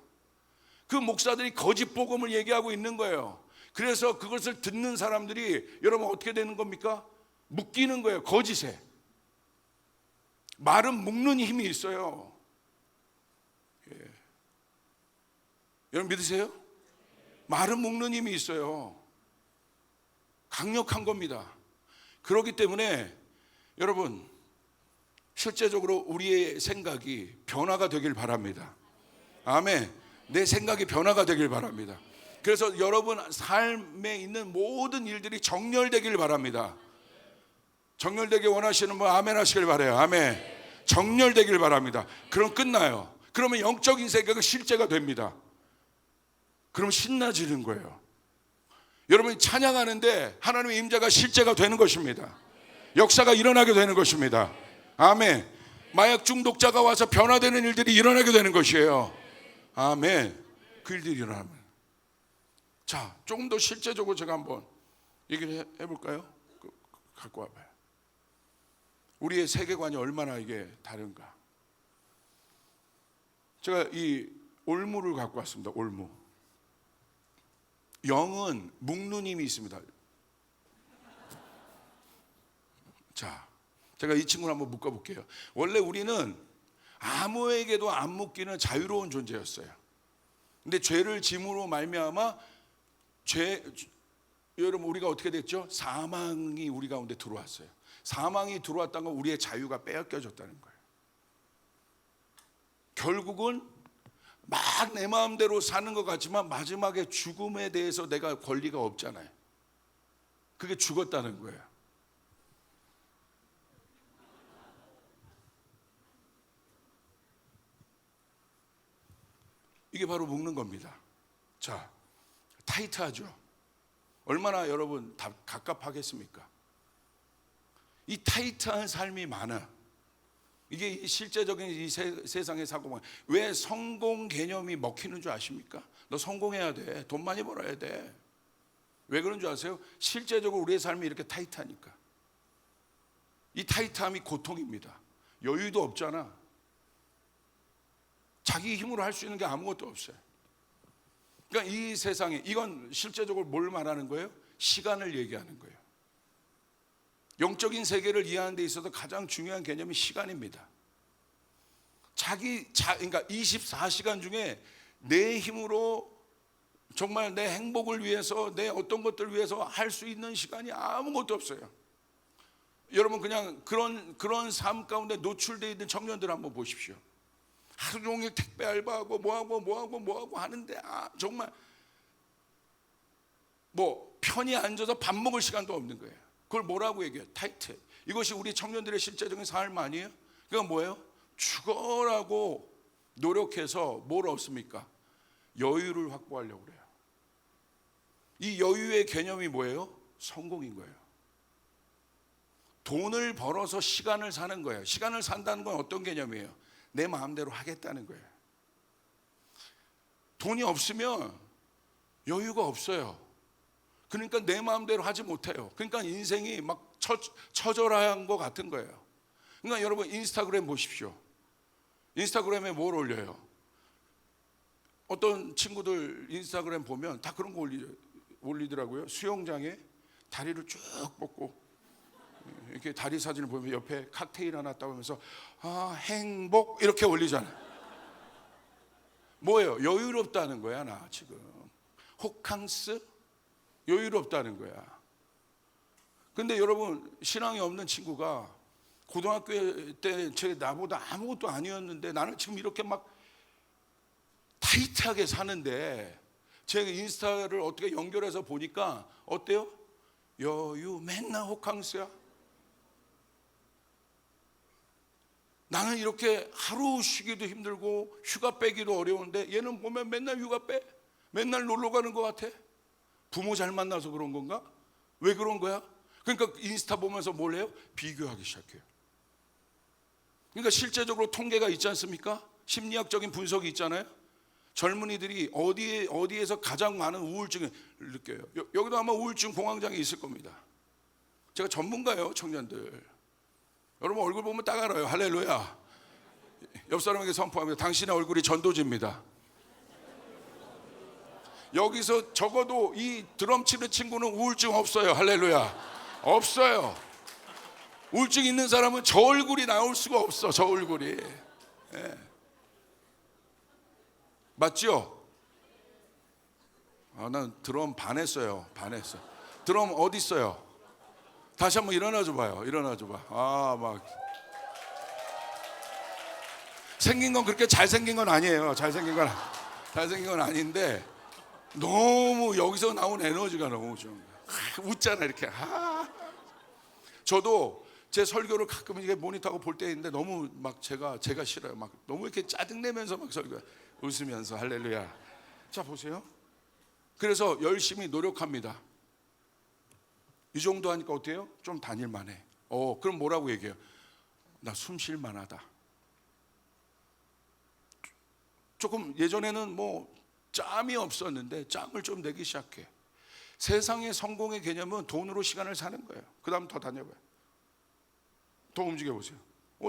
그 목사들이 거짓 복음을 얘기하고 있는 거예요. 그래서 그것을 듣는 사람들이 여러분 어떻게 되는 겁니까? 묶이는 거예요. 거짓에. 말은 묶는 힘이 있어요. 예. 여러분 믿으세요? 말은 묶는 힘이 있어요. 강력한 겁니다. 그렇기 때문에 여러분 실제적으로 우리의 생각이 변화가 되길 바랍니다. 아멘. 내 생각이 변화가 되길 바랍니다. 그래서 여러분 삶에 있는 모든 일들이 정렬되길 바랍니다. 정렬되길 원하시는 분 아멘 하시길 바라요. 아멘. 정렬되길 바랍니다. 그럼 끝나요. 그러면 영적인 세계가 실제가 됩니다. 그럼 신나지는 거예요. 여러분이 찬양하는데 하나님의 임재가 실제가 되는 것입니다. 역사가 일어나게 되는 것입니다. 아멘. 마약 중독자가 와서 변화되는 일들이 일어나게 되는 것이에요. 아멘. 그 일들이 일어나면. 자, 조금 더 실제적으로 제가 한번 얘기를 해볼까요? 갖고 와봐요. 우리의 세계관이 얼마나 이게 다른가. 제가 이 올무를 갖고 왔습니다. 올무. 영은 묶는 힘이 있습니다. 자, 제가 이 친구를 한번 묶어볼게요. 원래 우리는 아무에게도 안 묶이는 자유로운 존재였어요. 근데 죄를 짐으로 말미암아 여러분 우리가 어떻게 됐죠? 사망이 우리 가운데 들어왔어요. 사망이 들어왔다는 건 우리의 자유가 빼앗겨졌다는 거예요. 결국은 막 내 마음대로 사는 것 같지만 마지막에 죽음에 대해서 내가 권리가 없잖아요. 그게 죽었다는 거예요. 이게 바로 묶는 겁니다. 자, 타이트하죠. 얼마나 여러분 갑갑하겠습니까? 이 타이트한 삶이 많아. 이게 실제적인 이 세상의 사고방. 왜 성공 개념이 먹히는 줄 아십니까? 너 성공해야 돼. 돈 많이 벌어야 돼. 왜 그런 줄 아세요? 실제적으로 우리의 삶이 이렇게 타이트하니까. 이 타이트함이 고통입니다. 여유도 없잖아. 자기 힘으로 할 수 있는 게 아무것도 없어요. 그러니까 이 세상에 이건 실제적으로 뭘 말하는 거예요? 시간을 얘기하는 거예요. 영적인 세계를 이해하는 데 있어서 가장 중요한 개념이 시간입니다. 그러니까 24시간 중에 내 힘으로 정말 내 행복을 위해서, 내 어떤 것들을 위해서 할 수 있는 시간이 아무것도 없어요. 여러분 그냥 그런 삶 가운데 노출되어 있는 청년들 한번 보십시오. 하루 종일 택배 알바하고 뭐하고 하는데 정말 뭐 편히 앉아서 밥 먹을 시간도 없는 거예요. 그걸 뭐라고 얘기해요? 타이트. 이것이 우리 청년들의 실제적인 삶 아니에요? 그건 뭐예요? 죽어라고 노력해서 뭘 얻습니까? 여유를 확보하려고 그래요. 이 여유의 개념이 뭐예요? 성공인 거예요. 돈을 벌어서 시간을 사는 거예요. 시간을 산다는 건 어떤 개념이에요? 내 마음대로 하겠다는 거예요. 돈이 없으면 여유가 없어요. 그러니까 내 마음대로 하지 못해요. 그러니까 인생이 막 처절한 것 같은 거예요. 그러니까 여러분 인스타그램 보십시오. 인스타그램에 뭘 올려요? 어떤 친구들 인스타그램 보면 다 그런 거 올리더라고요. 수영장에 다리를 쭉 뻗고 이렇게 다리 사진을 보면 옆에 칵테일 하나 따오면서 행복 이렇게 올리잖아요. 뭐예요? 여유롭다는 거야. 나 지금 호캉스 여유롭다는 거야. 근데 여러분 신앙이 없는 친구가 고등학교 때 나보다 아무것도 아니었는데 나는 지금 이렇게 막 타이트하게 사는데 제가 인스타를 어떻게 연결해서 보니까 어때요? 여유 맨날 호캉스야. 나는 이렇게 하루 쉬기도 힘들고 휴가 빼기도 어려운데 얘는 보면 맨날 휴가 빼. 맨날 놀러 가는 것 같아. 부모 잘 만나서 그런 건가? 왜 그런 거야? 그러니까 인스타 보면서 뭘 해요? 비교하기 시작해요. 그러니까 실제적으로 통계가 있지 않습니까? 심리학적인 분석이 있잖아요. 젊은이들이 어디에서 가장 많은 우울증을 느껴요. 여기도 아마 우울증 공황장애 있을 겁니다. 제가 전문가예요, 청년들. 여러분 얼굴 보면 딱 알아요. 할렐루야. 옆 사람에게 선포합니다. 당신의 얼굴이 전도지입니다. 여기서 적어도 이 드럼 치는 친구는 우울증 없어요. 할렐루야. 없어요. 우울증 있는 사람은 저 얼굴이 나올 수가 없어. 저 얼굴이. 예. 맞죠? 난 드럼 반했어요. 반했어. 드럼 어디 있어요? 다시 한번 일어나 줘봐요. 일어나 줘봐. 막 생긴 건 그렇게 잘생긴 건 아니에요. 잘생긴 건 아닌데 너무 여기서 나온 에너지가 너무 좀 웃잖아 이렇게. 저도 제 설교를 가끔 이게 모니터하고 볼 때 있는데 너무 막 제가 싫어요. 막 너무 이렇게 짜증내면서 막 설교 웃으면서 할렐루야. 자 보세요. 그래서 열심히 노력합니다. 이 정도 하니까 어때요? 좀 다닐만해. 그럼 뭐라고 얘기해요? 나 숨 쉴만하다. 조금 예전에는 뭐 짬이 없었는데 짬을 좀 내기 시작해. 세상의 성공의 개념은 돈으로 시간을 사는 거예요. 그 다음 더 다녀봐요. 더 움직여 보세요.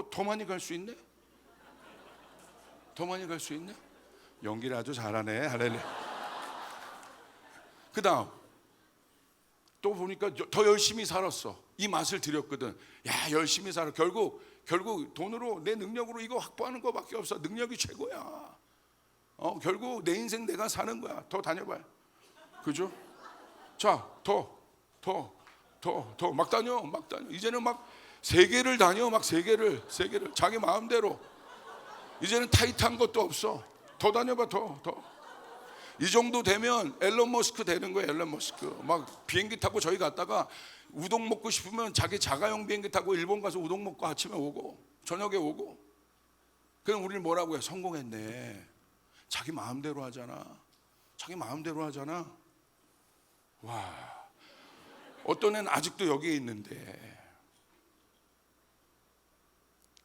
더 많이 갈 수 있네? 더 많이 갈 수 있네? 연기를 아주 잘하네. 할렐루야. 그 다음 또 보니까 더 열심히 살았어. 이 맛을 들였거든. 야 열심히 살아. 결국 돈으로 내 능력으로 이거 확보하는 거밖에 없어. 능력이 최고야. 결국 내 인생 내가 사는 거야. 더 다녀봐요. 그죠? 자, 더 막 다녀. 이제는 막 세계를 다녀. 막 세계를 자기 마음대로. 이제는 타이트한 것도 없어. 더 다녀봐. 더. 이 정도 되면 앨런 머스크 되는 거예요. 앨런 머스크. 막 비행기 타고 저희 갔다가 우동 먹고 싶으면 자기 자가용 비행기 타고 일본 가서 우동 먹고 아침에 오고 저녁에 오고. 그럼 우리는 뭐라고 해? 성공했네. 자기 마음대로 하잖아. 와. 어떤 애는 아직도 여기에 있는데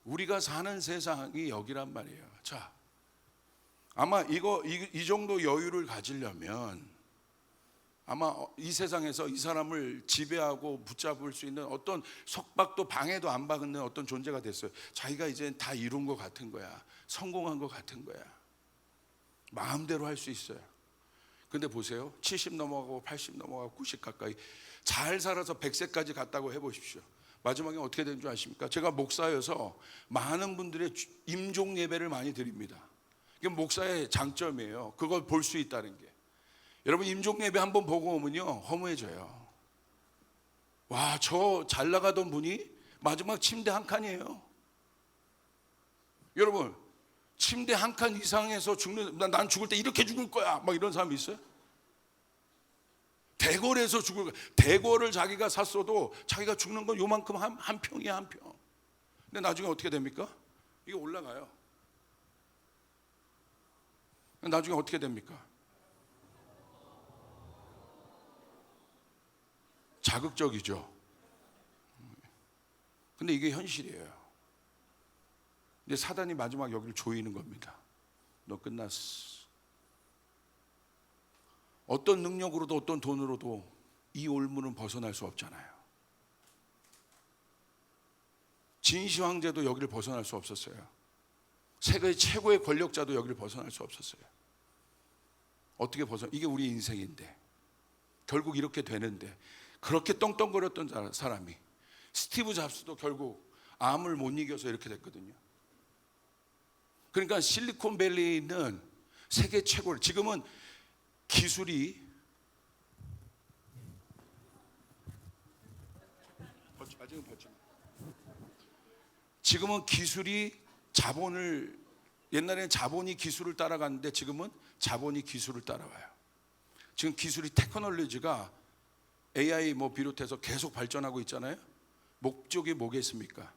우리가 사는 세상이 여기란 말이에요. 자, 아마 이 정도 여유를 가지려면 아마 이 세상에서 이 사람을 지배하고 붙잡을 수 있는 어떤 속박도 방해도 안 받는 어떤 존재가 됐어요. 자기가 이제 다 이룬 것 같은 거야. 성공한 것 같은 거야. 마음대로 할 수 있어요. 근데 보세요. 70 넘어가고 80 넘어가고 90 가까이 잘 살아서 100세까지 갔다고 해보십시오. 마지막에 어떻게 되는 줄 아십니까? 제가 목사여서 많은 분들의 임종 예배를 많이 드립니다. 이게 목사의 장점이에요. 그걸 볼 수 있다는 게. 여러분 임종 예배 한번 보고 오면요 허무해져요. 와, 저 잘 나가던 분이 마지막 침대 한 칸이에요. 여러분 침대 한 칸 이상에서 죽는, 난 죽을 때 이렇게 죽을 거야 막 이런 사람이 있어요? 대궐에서 죽을 거야. 대궐을 자기가 샀어도 자기가 죽는 건 요만큼 한 평이야, 한 평. 근데 나중에 어떻게 됩니까? 이게 올라가요. 나중에 어떻게 됩니까? 자극적이죠. 근데 이게 현실이에요. 근데 사단이 마지막 여기를 조이는 겁니다. 너 끝났어. 어떤 능력으로도 어떤 돈으로도 이 올무는 벗어날 수 없잖아요. 진시 황제도 여기를 벗어날 수 없었어요. 세계 최고의 권력자도 여기를 벗어날 수 없었어요. 어떻게 이게 우리 인생인데 결국 이렇게 되는데, 그렇게 떵떵거렸던 사람이 스티브 잡스도 결국 암을 못 이겨서 이렇게 됐거든요. 그러니까 실리콘밸리는 세계 최고, 지금은 기술이 지금은 기술이 자본을, 옛날에는 자본이 기술을 따라갔는데 지금은 자본이 기술을 따라와요. 지금 기술이, 테크놀로지가 AI 비롯해서 계속 발전하고 있잖아요. 목적이 뭐겠습니까?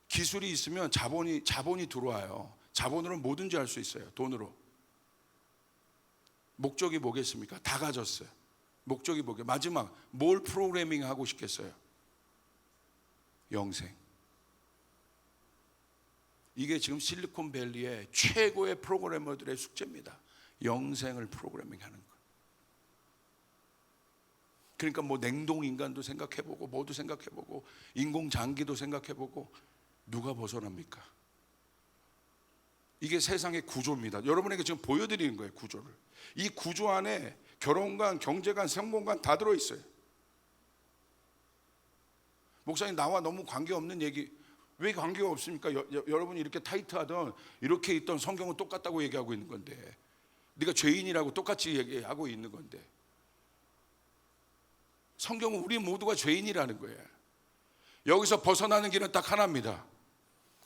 기술이 있으면 자본이 들어와요. 자본으로 뭐든지 할 수 있어요. 돈으로. 목적이 뭐겠습니까? 다 가졌어요. 목적이 뭐게? 마지막 뭘 프로그래밍 하고 싶겠어요? 영생. 이게 지금 실리콘밸리의 최고의 프로그래머들의 숙제입니다. 영생을 프로그래밍하는 거. 그러니까 냉동인간도 생각해보고 뭐도 생각해보고 인공장기도 생각해보고, 누가 벗어납니까? 이게 세상의 구조입니다. 여러분에게 지금 보여드리는 거예요, 구조를. 이 구조 안에 결혼관, 경제관, 성공관 다 들어있어요. 목사님, 나와 너무 관계없는 얘기. 왜 관계가 없습니까? 여러분이 이렇게 타이트하던, 이렇게 있던 성경은 똑같다고 얘기하고 있는 건데, 네가 죄인이라고 똑같이 얘기하고 있는 건데, 성경은 우리 모두가 죄인이라는 거예요. 여기서 벗어나는 길은 딱 하나입니다.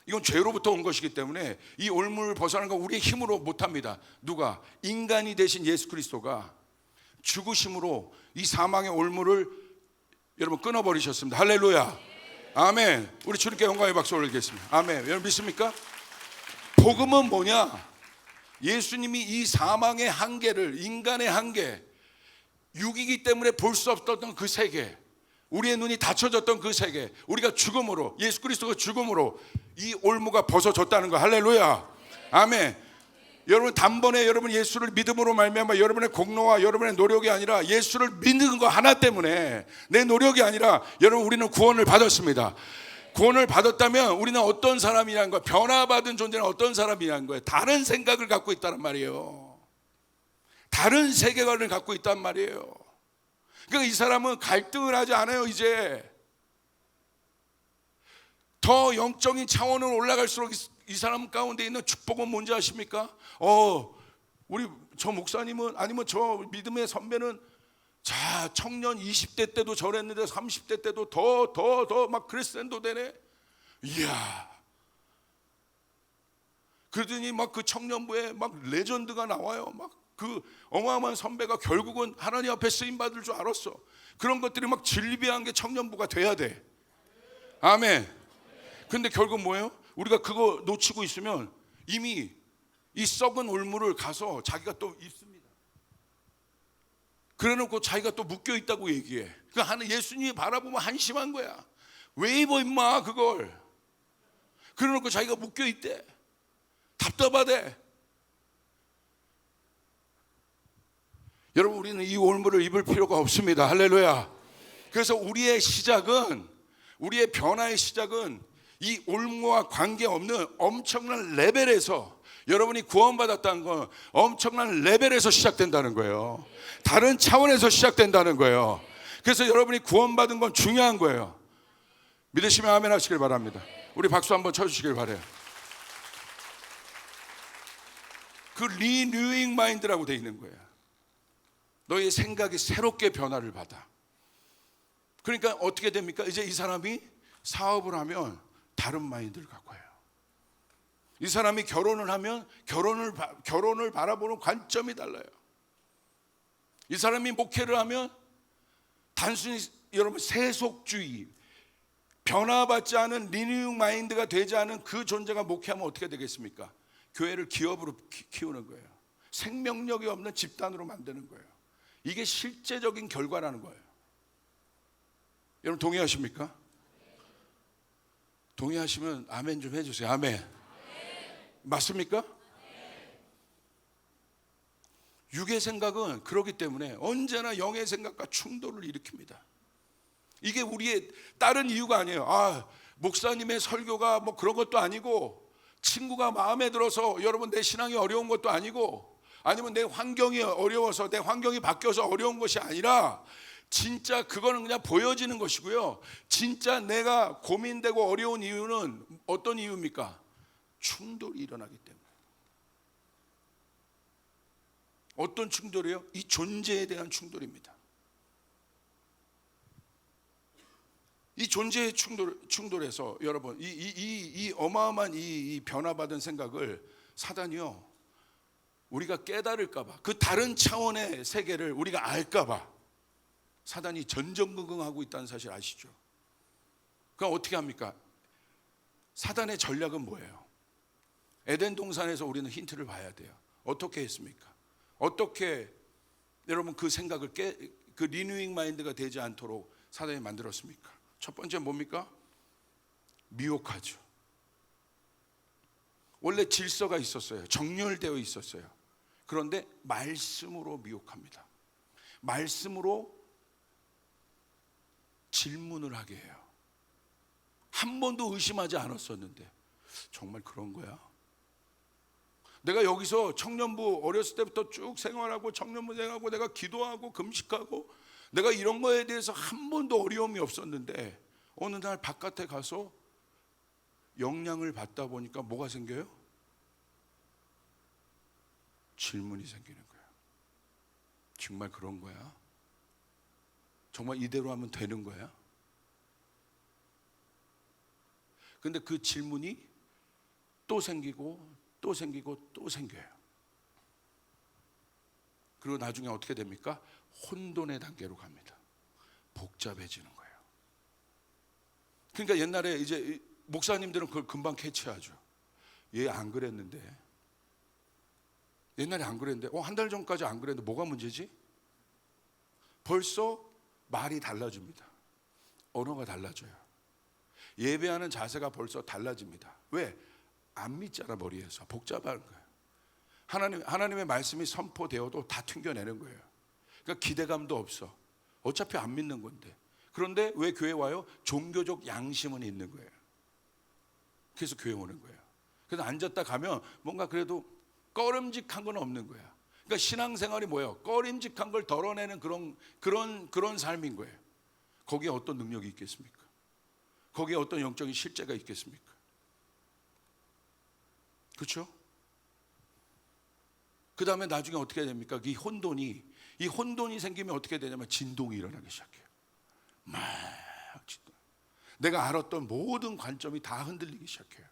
이건 죄로부터 온 것이기 때문에 이 올무를 벗어나는 건 우리의 힘으로 못합니다. 누가? 인간이 되신 예수 그리스도가 죽으심으로 이 사망의 올무를 여러분 끊어버리셨습니다. 할렐루야, 아멘. 우리 주님께 영광의 박수 올리겠습니다. 아멘. 여러분 믿습니까? 복음은 뭐냐? 예수님이 이 사망의 한계를, 인간의 한계, 육이기 때문에 볼 수 없었던 그 세계, 우리의 눈이 닫혀졌던 그 세계, 우리가 죽음으로, 예수 그리스도가 죽음으로 이 올무가 벗어졌다는 거. 할렐루야, 아멘. 여러분 단번에 여러분 예수를 믿음으로 말미암아 여러분의 공로와 여러분의 노력이 아니라 예수를 믿는 거 하나 때문에, 내 노력이 아니라, 여러분 우리는 구원을 받았습니다. 구원을 받았다면 우리는 어떤 사람이라는 거예요? 변화받은 존재는 어떤 사람이라는 거예요? 다른 생각을 갖고 있다는 말이에요. 다른 세계관을 갖고 있단 말이에요. 그러니까 이 사람은 갈등을 하지 않아요. 이제 더 영적인 차원으로 올라갈수록 이 사람 가운데 있는 축복은 뭔지 아십니까? 우리 저 목사님은, 아니면 저 믿음의 선배는 자 청년 20대 때도 저랬는데 30대 때도 더 막 크리스찬도 되네. 이야. 그러더니 막 그 청년부에 막 레전드가 나와요. 막 그 어마어마한 선배가 결국은 하나님 앞에 쓰임 받을 줄 알았어. 그런 것들이 막 질비한 게 청년부가 돼야 돼. 아멘. 근데 결국 뭐예요? 우리가 그거 놓치고 있으면 이미 이 썩은 올무를 가서 자기가 또 입습니다. 그래놓고 자기가 또 묶여 있다고 얘기해. 그러니까 예수님이 바라보면 한심한 거야. 왜 입어 임마 그걸. 그래놓고 자기가 묶여 있대. 답답하대. 여러분 우리는 이 올무를 입을 필요가 없습니다. 할렐루야. 그래서 우리의 시작은, 우리의 변화의 시작은 이 올무와 관계없는 엄청난 레벨에서 여러분이 구원받았다는 건 엄청난 레벨에서 시작된다는 거예요. 다른 차원에서 시작된다는 거예요. 그래서 여러분이 구원받은 건 중요한 거예요. 믿으시면 아멘 하시길 바랍니다. 우리 박수 한번 쳐주시길 바래요. 그 리뉴잉 마인드라고 돼 있는 거예요. 너의 생각이 새롭게 변화를 받아. 그러니까 어떻게 됩니까? 이제 이 사람이 사업을 하면 다른 마인드를 갖고 해요. 이 사람이 결혼을 하면 결혼을 바라보는 관점이 달라요. 이 사람이 목회를 하면 단순히 여러분 세속주의, 변화받지 않은 리뉴잉 마인드가 되지 않은 그 존재가 목회하면 어떻게 되겠습니까? 교회를 기업으로 키우는 거예요. 생명력이 없는 집단으로 만드는 거예요. 이게 실제적인 결과라는 거예요. 여러분 동의하십니까? 동의하시면 아멘 좀 해주세요. 아멘. 맞습니까? 육의 생각은 그렇기 때문에 언제나 영의 생각과 충돌을 일으킵니다. 이게 우리의 다른 이유가 아니에요. 목사님의 설교가 뭐 그런 것도 아니고, 친구가 마음에 들어서 여러분 내 신앙이 어려운 것도 아니고, 아니면 내 환경이 어려워서 내 환경이 바뀌어서 어려운 것이 아니라, 진짜 그거는 그냥 보여지는 것이고요. 진짜 내가 고민되고 어려운 이유는 어떤 이유입니까? 충돌이 일어나기 때문에. 어떤 충돌이요? 이 존재에 대한 충돌입니다. 이 존재의 충돌에서 여러분 이 어마어마한 이 변화받은 생각을 사단이요, 우리가 깨달을까봐, 그 다른 차원의 세계를 우리가 알까봐 사단이 전전긍긍하고 있다는 사실 아시죠? 그럼 어떻게 합니까? 사단의 전략은 뭐예요? 에덴 동산에서 우리는 힌트를 봐야 돼요. 어떻게 했습니까? 어떻게 여러분 그 생각을 그 리뉴잉 마인드가 되지 않도록 사단이 만들었습니까? 첫 번째 뭡니까? 미혹하죠. 원래 질서가 있었어요. 정렬되어 있었어요. 그런데 말씀으로 미혹합니다. 말씀으로 질문을 하게 해요. 한 번도 의심하지 않았었는데 정말 그런 거야? 내가 여기서 청년부 어렸을 때부터 쭉 생활하고 청년부 생활하고 내가 기도하고 금식하고 내가 이런 거에 대해서 한 번도 어려움이 없었는데 어느 날 바깥에 가서 영향을 받다 보니까 뭐가 생겨요? 질문이 생기는 거야. 정말 그런 거야? 정말 이대로 하면 되는 거야? 근데 그 질문이 또 생기고 또 생기고 또 생겨요. 그리고 나중에 어떻게 됩니까? 혼돈의 단계로 갑니다. 복잡해지는 거예요. 그러니까 옛날에 이제 목사님들은 그걸 금방 캐치하죠. 얘 안 그랬는데, 옛날에 안 그랬는데, 한 달 전까지 안 그랬는데 뭐가 문제지? 벌써 말이 달라집니다. 언어가 달라져요. 예배하는 자세가 벌써 달라집니다. 왜? 안 믿잖아. 머리에서 복잡한 거예요. 하나님의 말씀이 선포되어도 다 튕겨내는 거예요. 그러니까 기대감도 없어. 어차피 안 믿는 건데. 그런데 왜 교회 와요? 종교적 양심은 있는 거예요. 그래서 교회 오는 거예요. 그래서 앉았다 가면 뭔가 그래도 꺼림직한 건 없는 거야. 그러니까 신앙생활이 뭐예요? 꺼림직한 걸 덜어내는 그런 삶인 거예요. 거기에 어떤 능력이 있겠습니까? 거기에 어떤 영적인 실제가 있겠습니까? 그렇죠? 그 다음에 나중에 어떻게 됩니까? 이 혼돈이 생기면 어떻게 되냐면 진동이 일어나기 시작해요. 막 진동. 내가 알았던 모든 관점이 다 흔들리기 시작해요.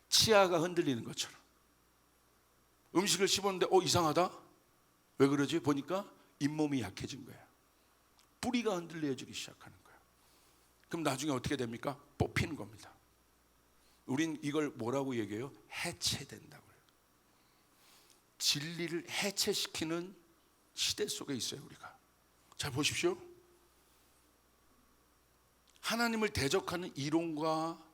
치아가 흔들리는 것처럼. 음식을 씹었는데 이상하다? 왜 그러지? 보니까 잇몸이 약해진 거야. 뿌리가 흔들려지기 시작하는 거야. 그럼 나중에 어떻게 됩니까? 뽑히는 겁니다. 우린 이걸 뭐라고 얘기해요? 해체된다고 해요. 진리를 해체시키는 시대 속에 있어요, 우리가. 자, 보십시오. 하나님을 대적하는 이론과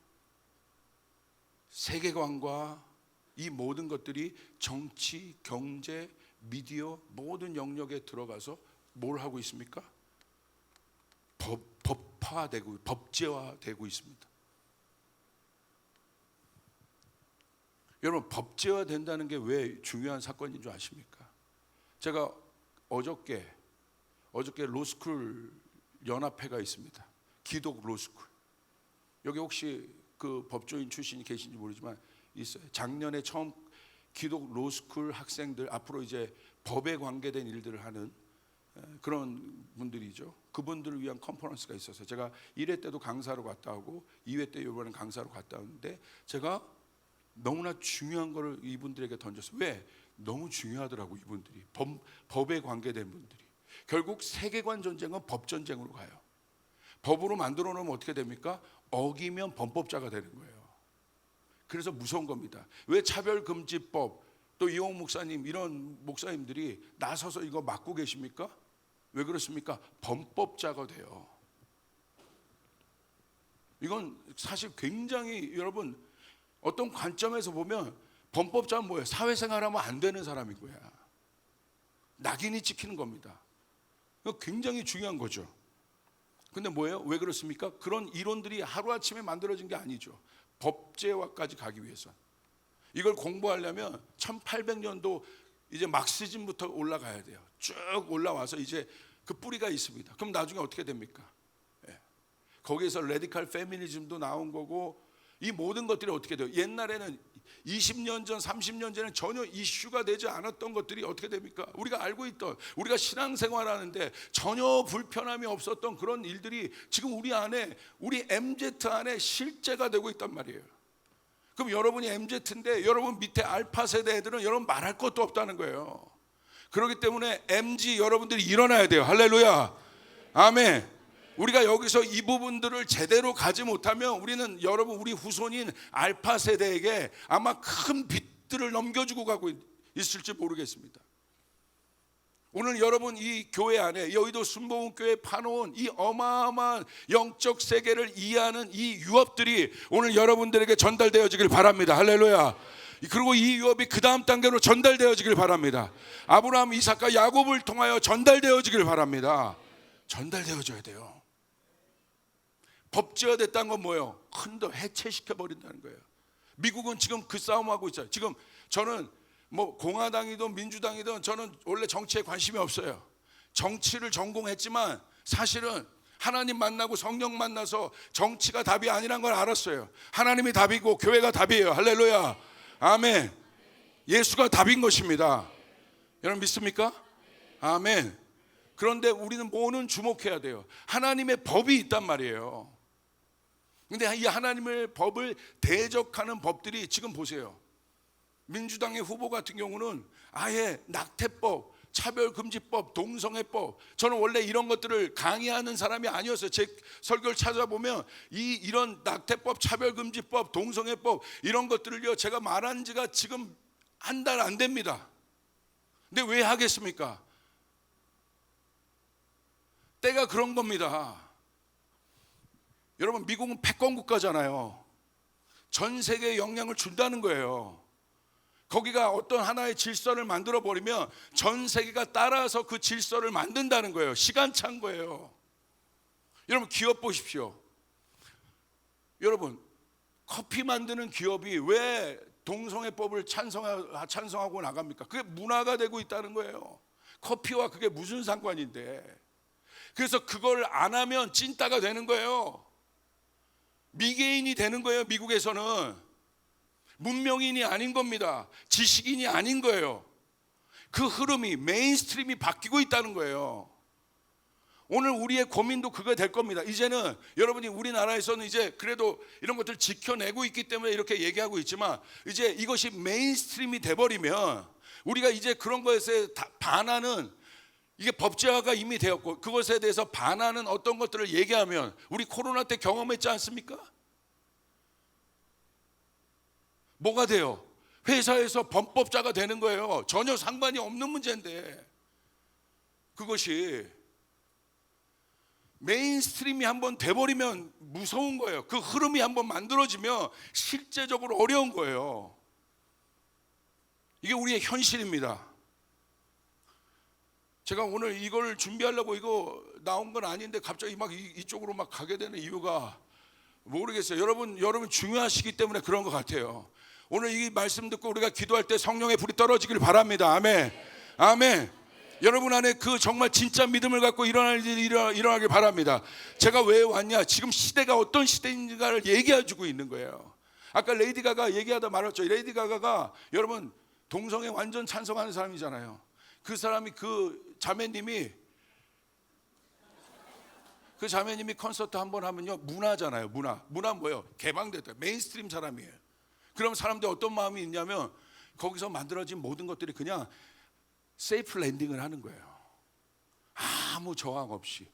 세계관과 이 모든 것들이 정치, 경제, 미디어 모든 영역에 들어가서 뭘 하고 있습니까? 법제화되고 있습니다. 여러분, 법제화 된다는 게 왜 중요한 사건인 줄 아십니까? 제가 어저께 로스쿨 연합회가 있습니다. 기독 로스쿨. 여기 혹시 그 법조인 출신이 계신지 모르지만 있어요. 작년에 처음 기독 로스쿨 학생들, 앞으로 이제 법에 관계된 일들을 하는 그런 분들이죠. 그분들을 위한 컨퍼런스가 있어서 제가 1회 때도 강사로 갔다 오고 2회 때 이번엔 강사로 갔다 오는데 제가 너무나 중요한 거를 이분들에게 던졌어요. 왜? 너무 중요하더라고. 이분들이 법에 관계된 분들이. 결국 세계관 전쟁은 법 전쟁으로 가요. 법으로 만들어 놓으면 어떻게 됩니까? 어기면 범법자가 되는 거예요. 그래서 무서운 겁니다. 왜 차별금지법, 또 이홍 목사님 이런 목사님들이 나서서 이거 막고 계십니까? 왜 그렇습니까? 범법자가 돼요. 이건 사실 굉장히, 여러분, 어떤 관점에서 보면 범법자는 뭐예요? 사회생활하면 안 되는 사람인 거야. 낙인이 찍히는 겁니다. 이거 굉장히 중요한 거죠. 근데 뭐예요? 왜 그렇습니까? 그런 이론들이 하루아침에 만들어진 게 아니죠. 법제화까지 가기 위해서. 이걸 공부하려면 1800년도 이제 막시즘부터 올라가야 돼요. 쭉 올라와서 이제 그 뿌리가 있습니다. 그럼 나중에 어떻게 됩니까? 거기에서 레디컬 페미니즘도 나온 거고, 이 모든 것들이 어떻게 돼요? 옛날에는 20년 전, 30년 전에 전혀 이슈가 되지 않았던 것들이 어떻게 됩니까? 우리가 알고 있던, 우리가 신앙생활하는데 전혀 불편함이 없었던 그런 일들이 지금 우리 안에, 우리 MZ 안에 실제가 되고 있단 말이에요. 그럼 여러분이 MZ인데 여러분 밑에 알파 세대 애들은 여러분 말할 것도 없다는 거예요. 그렇기 때문에 MZ 여러분들이 일어나야 돼요. 할렐루야, 아멘. 우리가 여기서 이 부분들을 제대로 가지 못하면 우리는, 여러분, 우리 후손인 알파 세대에게 아마 큰 빚들을 넘겨주고 가고 있을지 모르겠습니다. 오늘 여러분 이 교회 안에, 여의도 순복음교회 파놓은 이 어마어마한 영적 세계를 이해하는 이 유업들이 오늘 여러분들에게 전달되어지길 바랍니다. 할렐루야. 그리고 이 유업이 그 다음 단계로 전달되어지길 바랍니다. 아브라함, 이삭과 야곱을 통하여 전달되어지길 바랍니다. 전달되어져야 돼요. 법제화됐다는 건 뭐예요? 흔들 해체시켜버린다는 거예요. 미국은 지금 그 싸움하고 있어요. 지금 저는 뭐 공화당이든 민주당이든 저는 원래 정치에 관심이 없어요. 정치를 전공했지만 사실은 하나님 만나고 성령 만나서 정치가 답이 아니란 걸 알았어요. 하나님이 답이고 교회가 답이에요. 할렐루야, 아멘. 예수가 답인 것입니다. 여러분 믿습니까? 아멘. 그런데 우리는 뭐는 주목해야 돼요? 하나님의 법이 있단 말이에요. 근데 이 하나님의 법을 대적하는 법들이 지금 보세요. 민주당의 후보 같은 경우는 아예 낙태법, 차별금지법, 동성애법, 저는 원래 이런 것들을 강의하는 사람이 아니었어요. 제 설교를 찾아보면 이런 낙태법, 차별금지법, 동성애법 이런 것들을요 제가 말한 지가 지금 한 달 안 됩니다. 근데 왜 하겠습니까? 때가 그런 겁니다. 여러분, 미국은 패권 국가잖아요. 전 세계에 영향을 준다는 거예요. 거기가 어떤 하나의 질서를 만들어 버리면 전 세계가 따라서 그 질서를 만든다는 거예요. 시간차인 거예요. 여러분, 기업 보십시오. 여러분, 커피 만드는 기업이 왜 동성애법을 찬성하고 나갑니까? 그게 문화가 되고 있다는 거예요. 커피와 그게 무슨 상관인데. 그래서 그걸 안 하면 찐따가 되는 거예요. 미개인이 되는 거예요. 미국에서는 문명인이 아닌 겁니다. 지식인이 아닌 거예요. 그 흐름이, 메인스트림이 바뀌고 있다는 거예요. 오늘 우리의 고민도 그거 될 겁니다. 이제는 여러분이, 우리나라에서는 이제 그래도 이런 것들 지켜내고 있기 때문에 이렇게 얘기하고 있지만, 이제 이것이 메인스트림이 돼버리면 우리가 이제 그런 것에 반하는, 이게 법제화가 이미 되었고 그것에 대해서 반하는 어떤 것들을 얘기하면, 우리 코로나 때 경험했지 않습니까? 뭐가 돼요? 회사에서 범법자가 되는 거예요. 전혀 상관이 없는 문제인데, 그것이 메인스트림이 한번 돼버리면 무서운 거예요. 그 흐름이 한번 만들어지면 실제적으로 어려운 거예요. 이게 우리의 현실입니다. 제가 오늘 이걸 준비하려고 이거 나온 건 아닌데 갑자기 막 이쪽으로 막 가게 되는 이유가 모르겠어요. 여러분 중요하시기 때문에 그런 것 같아요. 오늘 이 말씀 듣고 우리가 기도할 때 성령의 불이 떨어지길 바랍니다. 아멘. 아멘. 여러분 안에 그 정말 진짜 믿음을 갖고 일어날 일이 일어나길 바랍니다. 제가 왜 왔냐? 지금 시대가 어떤 시대인가를 얘기해주고 있는 거예요. 아까 레이디 가가 얘기하다 말았죠. 레이디 가가가 여러분 동성애 완전 찬성하는 사람이잖아요. 그 사람이 그 자매님이 콘서트 한번 하면요 문화잖아요. 문화 뭐예요? 개방됐다. 메인스트림 사람이에요. 그럼 사람들 어떤 마음이 있냐면 거기서 만들어진 모든 것들이 그냥 세이프 랜딩을 하는 거예요. 아무 저항 없이.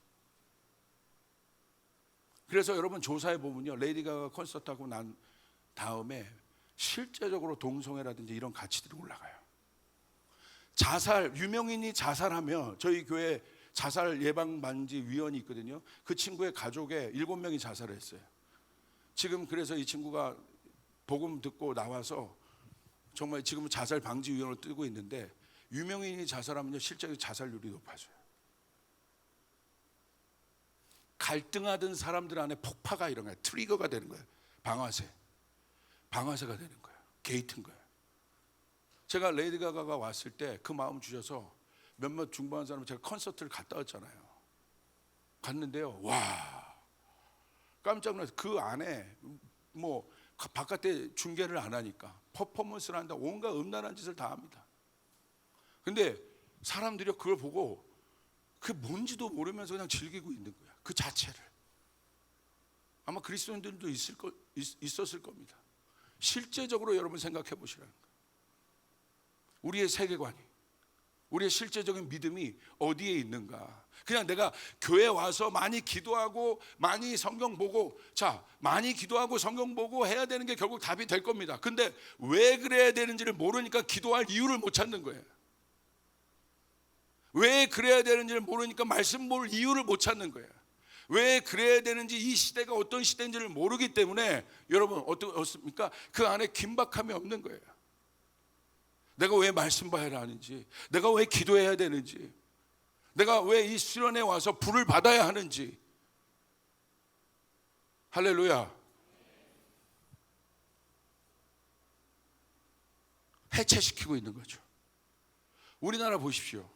그래서 여러분 조사해 보면요, 레이디 가가 콘서트 하고 난 다음에 실제적으로 동성애라든지 이런 가치들이 올라가요. 자살, 유명인이 자살하면 저희 교회 자살 예방 방지 위원이 있거든요. 그 친구의 가족에 7명이 자살을 했어요. 지금 그래서 이 친구가 복음 듣고 나와서 정말 지금은 자살 방지 위원을 뜨고 있는데, 유명인이 자살하면요 실제로 자살률이 높아져요. 갈등하던 사람들 안에 폭파가 일어나요. 트리거가 되는 거예요. 방아쇠가 되는 거예요. 게이트인 거예요. 제가 레이디 가가가 왔을 때 그 마음 주셔서 몇몇 중보한 사람 제가 콘서트를 갔다 왔잖아요. 갔는데요, 와 깜짝 놀라서 그 안에 뭐 바깥에 중계를 안 하니까 퍼포먼스를 한다, 온갖 음란한 짓을 다 합니다. 근데 사람들이 그걸 보고 그게 뭔지도 모르면서 그냥 즐기고 있는 거야. 그 자체를. 아마 그리스도인들도 있었을 겁니다. 실제적으로 여러분 생각해 보시라는 거예요. 우리의 세계관이, 우리의 실제적인 믿음이 어디에 있는가. 그냥 내가 교회 와서 많이 기도하고 많이 성경 보고, 자 많이 기도하고 성경 보고 해야 되는 게 결국 답이 될 겁니다. 근데 왜 그래야 되는지를 모르니까 기도할 이유를 못 찾는 거예요. 왜 그래야 되는지를 모르니까 말씀 볼 이유를 못 찾는 거예요. 왜 그래야 되는지, 이 시대가 어떤 시대인지를 모르기 때문에 여러분 어떻습니까? 그 안에 긴박함이 없는 거예요. 내가 왜 말씀 봐야 하는지, 내가 왜 기도해야 되는지, 내가 왜 이 수련회 와서 불을 받아야 하는지. 할렐루야. 해체시키고 있는 거죠. 우리나라 보십시오.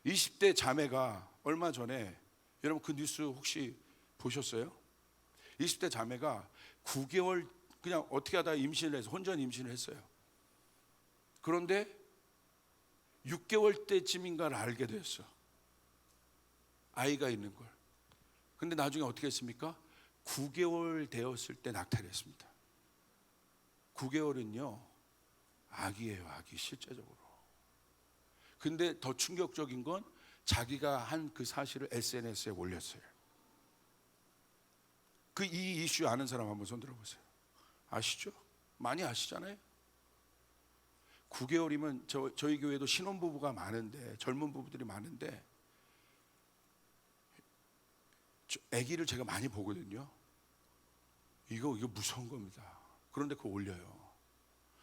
20대 자매가 얼마 전에, 여러분 그 뉴스 혹시 보셨어요? 20대 자매가 9개월 그냥 어떻게 하다가 임신을 해서 혼전 임신을 했어요. 그런데 6개월 때쯤인가를 알게 됐어. 아이가 있는 걸. 근데 나중에 어떻게 했습니까? 9개월 되었을 때 낙태를 했습니다. 9개월은요 아기예요, 아기. 실제적으로. 근데 더 충격적인 건 자기가 한 그 사실을 SNS에 올렸어요. 그 이 이슈 아는 사람 한번 손 들어보세요. 아시죠? 많이 아시잖아요. 9개월이면 저희 교회도 신혼부부가 많은데, 젊은 부부들이 많은데 아기를 제가 많이 보거든요. 이거 무서운 겁니다. 그런데 그거 올려요.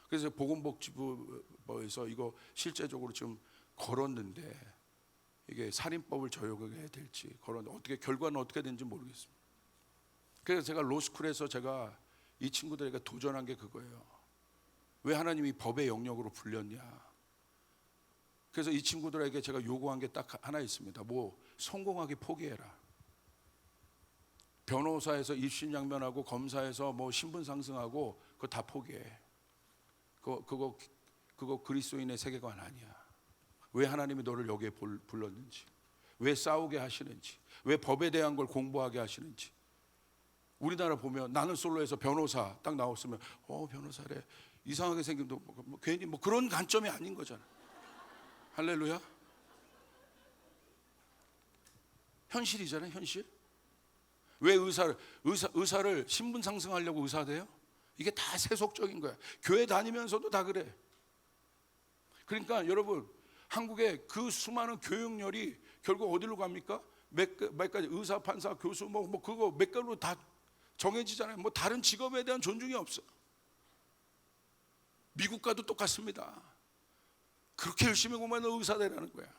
그래서 보건복지부에서 이거 실제적으로 지금 걸었는데, 이게 살인법을 적용해야 될지 걸었는데 어떻게 결과는 어떻게 되는지 모르겠습니다. 그래서 제가 로스쿨에서 제가 이 친구들에게 도전한 게 그거예요. 왜 하나님이 법의 영역으로 불렸냐. 그래서 이 친구들에게 제가 요구한 게 딱 하나 있습니다. 뭐 성공하게 포기해라. 변호사에서 입신양면하고 검사에서 뭐 신분 상승하고 그거 다 포기해. 그거 그리스도인의 세계관 아니야. 왜 하나님이 너를 여기에 불렀는지, 왜 싸우게 하시는지, 왜 법에 대한 걸 공부하게 하시는지. 우리나라 보면 나는 솔로에서 변호사 딱 나왔으면 변호사래 이상하게 생김도 뭐 괜히 뭐 그런 관점이 아닌 거잖아. 할렐루야. 현실이잖아요, 현실. 왜 의사를 신분 상승하려고 의사 돼요? 이게 다 세속적인 거야. 교회 다니면서도 다 그래. 그러니까 여러분, 한국의 그 수많은 교육열이 결국 어디로 갑니까? 몇 가지 의사, 판사, 교수 뭐 그거 몇 가지로 다 정해지잖아요. 뭐 다른 직업에 대한 존중이 없어. 미국과도 똑같습니다. 그렇게 열심히 공부하는 의사 되라는 거야.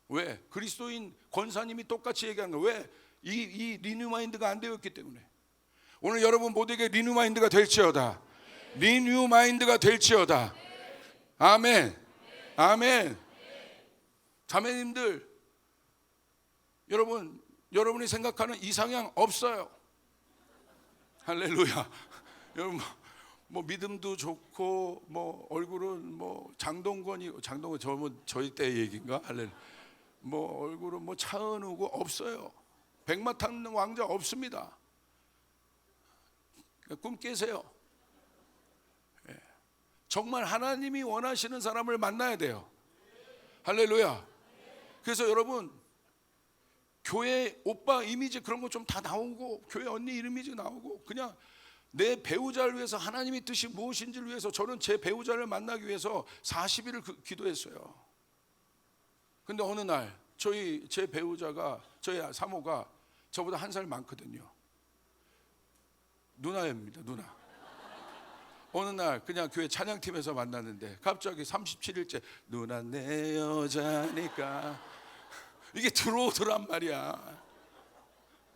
왜? 그리스도인 권사님이 똑같이 얘기하는 거야. 왜? 이 리뉴마인드가 안 되었기 때문에. 오늘 여러분 모두에게 리뉴마인드가 될지어다. 리뉴 마인드가 될지어다. 아멘. 아멘. 자매님들, 여러분이 생각하는 이상향 없어요. 할렐루야. 여러분 뭐 믿음도 좋고 뭐 얼굴은 뭐 장동건 저희 때 얘기인가? 할렐루야. 뭐 얼굴은 뭐 차은우고 없어요. 백마탄 왕자 없습니다. 꿈 깨세요. 정말 하나님이 원하시는 사람을 만나야 돼요. 할렐루야. 그래서 여러분, 교회 오빠 이미지 그런 거 좀 다 나오고, 교회 언니 이미지 나오고, 그냥 내 배우자를 위해서 하나님의 뜻이 무엇인지를 위해서, 저는 제 배우자를 만나기 위해서 40일을 기도했어요. 근데 어느 날 제 배우자가, 저희 사모가 저보다 1살 많거든요. 누나입니다. 누나. 어느 날 그냥 교회 찬양팀에서 만났는데 갑자기 37일째 누나 내 여자니까 이게 들어오더란 말이야.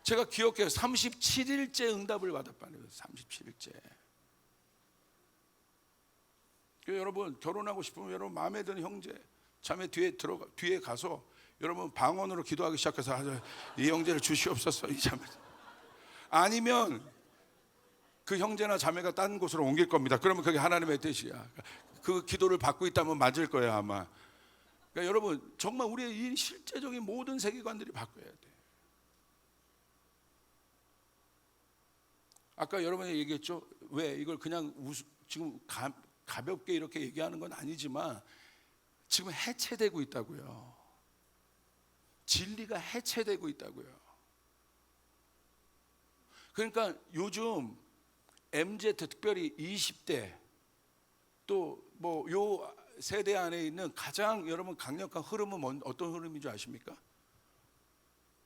제가 기억해요. 37일째 응답을 받았다는 거예요. 37일째. 여러분 결혼하고 싶으면 여러분 마음에 드는 형제 자매 뒤에 가서 여러분 방언으로 기도하기 시작해서 이 형제를 주시옵소서 이 자매. 아니면 그 형제나 자매가 딴 곳으로 옮길 겁니다. 그러면 그게 하나님의 뜻이야. 그 기도를 받고 있다면 맞을 거예요 아마. 그러니까 여러분 정말 우리의 이 실제적인 모든 세계관들이 바뀌어야 돼. 아까 여러분이 얘기했죠. 왜 이걸 그냥 지금 가볍게 이렇게 얘기하는 건 아니지만 지금 해체되고 있다고요. 진리가 해체되고 있다고요. 그러니까 요즘 MZ 특별히 20대 또 뭐 요 세대 안에 있는 가장 여러분 강력한 흐름은 어떤 흐름인 줄 아십니까?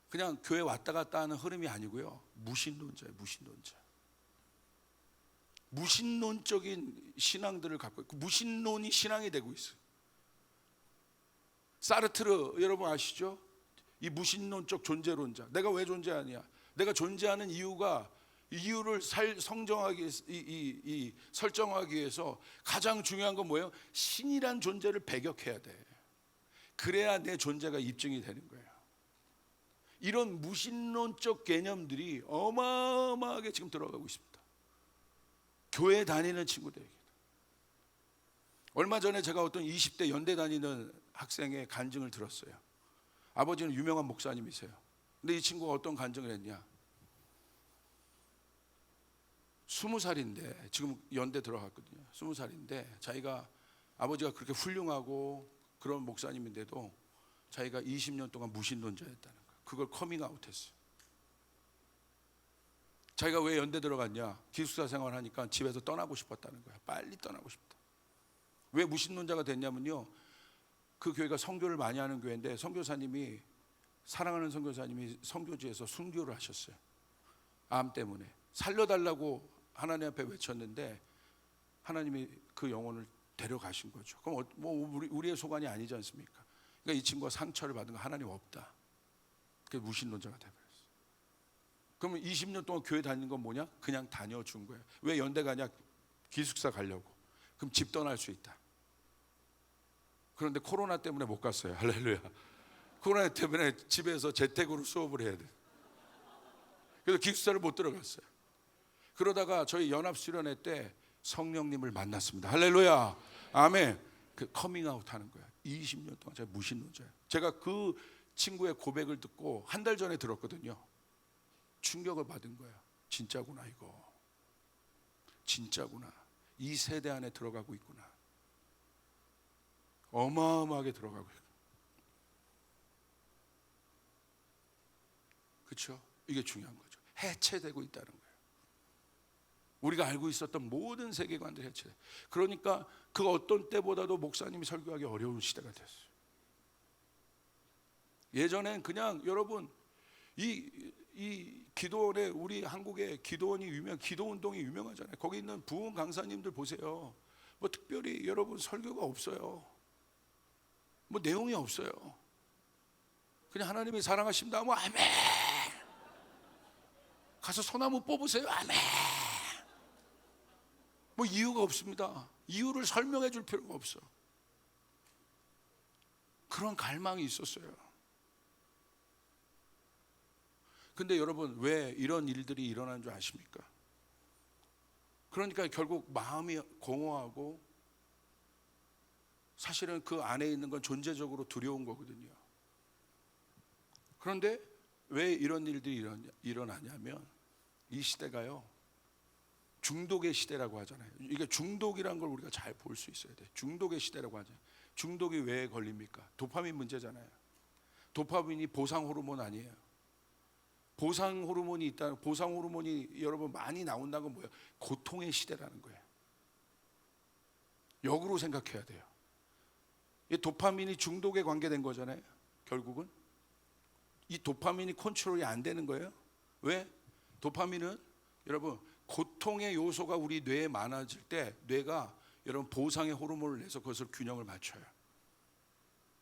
그냥 교회 왔다 갔다 하는 흐름이 아니고요. 무신론자예요. 무신론자. 무신론적인 신앙들을 갖고 있고 무신론이 신앙이 되고 있어요. 사르트르 여러분 아시죠? 이 무신론적 존재론자. 내가 왜 존재하냐? 내가 존재하는 이유를 설정하기 위해서 가장 중요한 건 뭐예요? 신이란 존재를 배격해야 돼. 그래야 내 존재가 입증이 되는 거예요. 이런 무신론적 개념들이 어마어마하게 지금 들어가고 있습니다. 교회 다니는 친구들에게. 얼마 전에 제가 어떤 20대 연대 다니는 학생의 간증을 들었어요. 아버지는 유명한 목사님이세요. 근데 이 친구가 어떤 간증을 했냐? 20살인데 지금 연대 들어갔거든요. 20살인데 자기가 아버지가 그렇게 훌륭하고 그런 목사님인데도 자기가 20년 동안 무신론자였다는 거예요. 그걸 커밍아웃했어요. 자기가 왜 연대 들어갔냐? 기숙사 생활하니까 집에서 떠나고 싶었다는 거야. 빨리 떠나고 싶다. 왜 무신론자가 됐냐면요. 그 교회가 선교를 많이 하는 교회인데 선교사님이 사랑하는 선교사님이 선교지에서 순교를 하셨어요. 암 때문에 살려달라고 하나님 앞에 외쳤는데 하나님이 그 영혼을 데려가신 거죠. 그럼 뭐 우리의 소관이 아니지 않습니까? 그러니까 이 친구가 상처를 받은 거 하나님 없다. 그게 무신론자가 돼버렸어요. 그러면 20년 동안 교회 다니는 건 뭐냐? 그냥 다녀준 거예요. 왜 연대 가냐? 기숙사 가려고. 그럼 집 떠날 수 있다. 그런데 코로나 때문에 못 갔어요. 할렐루야. 코로나 때문에 집에서 재택으로 수업을 해야 돼. 그래서 기숙사를 못 들어갔어요. 그러다가 저희 연합수련회 때 성령님을 만났습니다. 할렐루야. 아멘. 그 커밍아웃 하는 거야. 20년 동안 제가 무신론자예요. 제가 그 친구의 고백을 듣고 한 달 전에 들었거든요. 충격을 받은 거예요. 진짜구나 이거. 진짜구나. 이 세대 안에 들어가고 있구나. 어마어마하게 들어가고 있구나. 그렇죠? 이게 중요한 거죠. 해체되고 있다는 거예요. 우리가 알고 있었던 모든 세계관들이 해체. 그러니까 그 어떤 때보다도 목사님이 설교하기 어려운 시대가 됐어요. 예전엔 그냥 여러분 이 기도원에 우리 한국의 기도원이 기도운동이 유명하잖아요. 거기 있는 부흥 강사님들 보세요. 뭐 특별히 여러분 설교가 없어요. 뭐 내용이 없어요. 그냥 하나님이 사랑하십니다 하면 아멘. 가서 소나무 뽑으세요. 아멘. 뭐 이유가 없습니다. 이유를 설명해 줄 필요가 없어. 그런 갈망이 있었어요. 근데 여러분, 왜 이런 일들이 일어난 줄 아십니까? 그러니까 결국 마음이 공허하고 사실은 그 안에 있는 건 존재적으로 두려운 거거든요. 그런데 왜 이런 일들이 일어나냐면 이 시대가요, 중독의 시대라고 하잖아요. 이게 중독이란 걸 우리가 잘 볼 수 있어야 돼요. 중독의 시대라고 하잖아요. 중독이 왜 걸립니까? 도파민 문제잖아요. 도파민이 보상 호르몬 아니에요. 보상 호르몬이 있다는, 보상 호르몬이 여러분 많이 나온다는 건 뭐예요? 고통의 시대라는 거예요. 역으로 생각해야 돼요. 이 도파민이 중독에 관계된 거잖아요. 결국은 이 도파민이 컨트롤이 안 되는 거예요. 왜? 도파민은 여러분 고통의 요소가 우리 뇌에 많아질 때 뇌가 여러분 보상의 호르몬을 내서 그것을 균형을 맞춰요.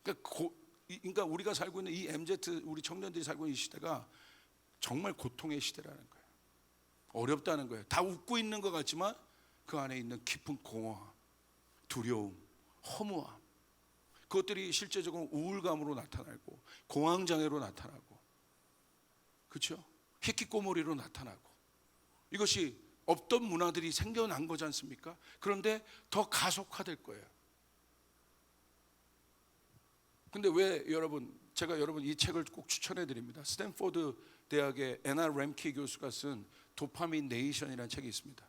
그러니까 우리가 살고 있는 이 MZ, 우리 청년들이 살고 있는 이 시대가 정말 고통의 시대라는 거예요. 어렵다는 거예요. 다 웃고 있는 것 같지만 그 안에 있는 깊은 공허함, 두려움, 허무함, 그것들이 실제적으로 우울감으로 나타나고 공황장애로 나타나고, 그렇죠? 히키코모리로 나타나고, 이것이 없던 문화들이 생겨난 거지 않습니까? 그런데 더 가속화될 거예요. 근데 왜 여러분, 제가 여러분 이 책을 꼭 추천해 드립니다. 스탠포드 대학의 애나 램키 교수가 쓴 도파민 네이션이라는 책이 있습니다.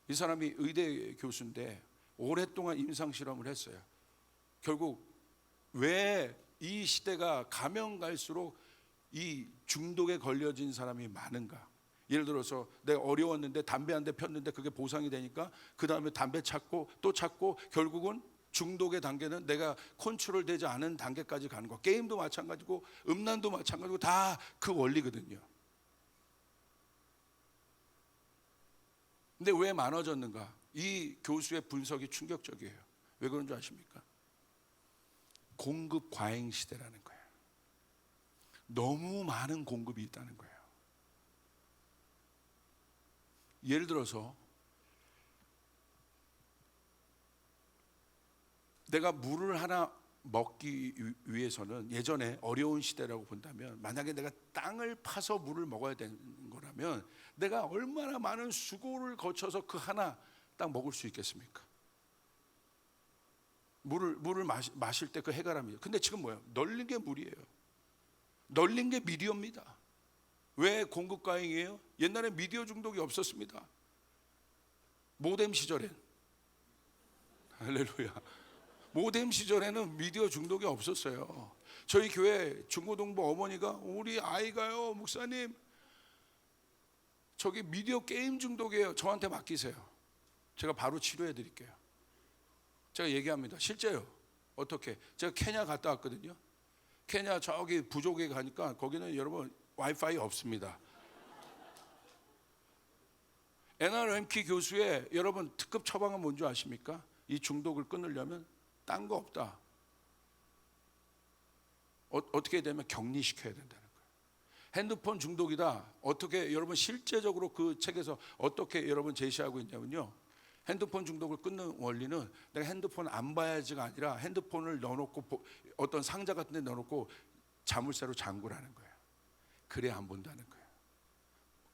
이 사람이 의대 교수인데 오랫동안 임상 실험을 했어요. 결국 왜 이 시대가 가면 갈수록 이 중독에 걸려진 사람이 많은가? 예를 들어서 내가 어려웠는데 담배 한 대 폈는데 그게 보상이 되니까 그 다음에 담배 찾고 또 찾고 결국은 중독의 단계는 내가 컨트롤 되지 않은 단계까지 가는 거. 게임도 마찬가지고 음란도 마찬가지고 다 그 원리거든요. 근데 왜 많아졌는가? 이 교수의 분석이 충격적이에요. 왜 그런 줄 아십니까? 공급 과잉 시대라는 거예요. 너무 많은 공급이 있다는 거예요. 예를 들어서 내가 물을 하나 먹기 위해서는 예전에 어려운 시대라고 본다면, 만약에 내가 땅을 파서 물을 먹어야 되는 거라면 내가 얼마나 많은 수고를 거쳐서 그 하나 딱 먹을 수 있겠습니까? 물을 마실 때 그 해가람이에요. 근데 지금 뭐예요? 널린 게 물이에요. 널린 게 미디어입니다. 왜 공급 과잉이에요? 옛날에 미디어 중독이 없었습니다. 모뎀 시절엔, 할렐루야, 모뎀 시절에는 미디어 중독이 없었어요. 저희 교회 중고등부 어머니가 우리 아이가요, 목사님 저기 미디어 게임 중독이에요. 저한테 맡기세요. 제가 바로 치료해 드릴게요. 제가 얘기합니다. 실제요. 어떻게? 제가 케냐 갔다 왔거든요. 케냐 저기 부족에 가니까 거기는 여러분 와이파이 없습니다. 애나 램키 교수의 여러분 특급 처방은 뭔지 아십니까? 이 중독을 끊으려면 딴 거 없다. 어떻게 되면 격리시켜야 된다는 거예요. 핸드폰 중독이다. 어떻게 여러분 실제적으로 그 책에서 어떻게 여러분 제시하고 있냐면요, 핸드폰 중독을 끊는 원리는 내가 핸드폰 안 봐야지가 아니라 핸드폰을 넣어놓고 어떤 상자 같은 데 넣어놓고 자물쇠로 잠그라는 거예요. 그래야 안 본다는 거예요.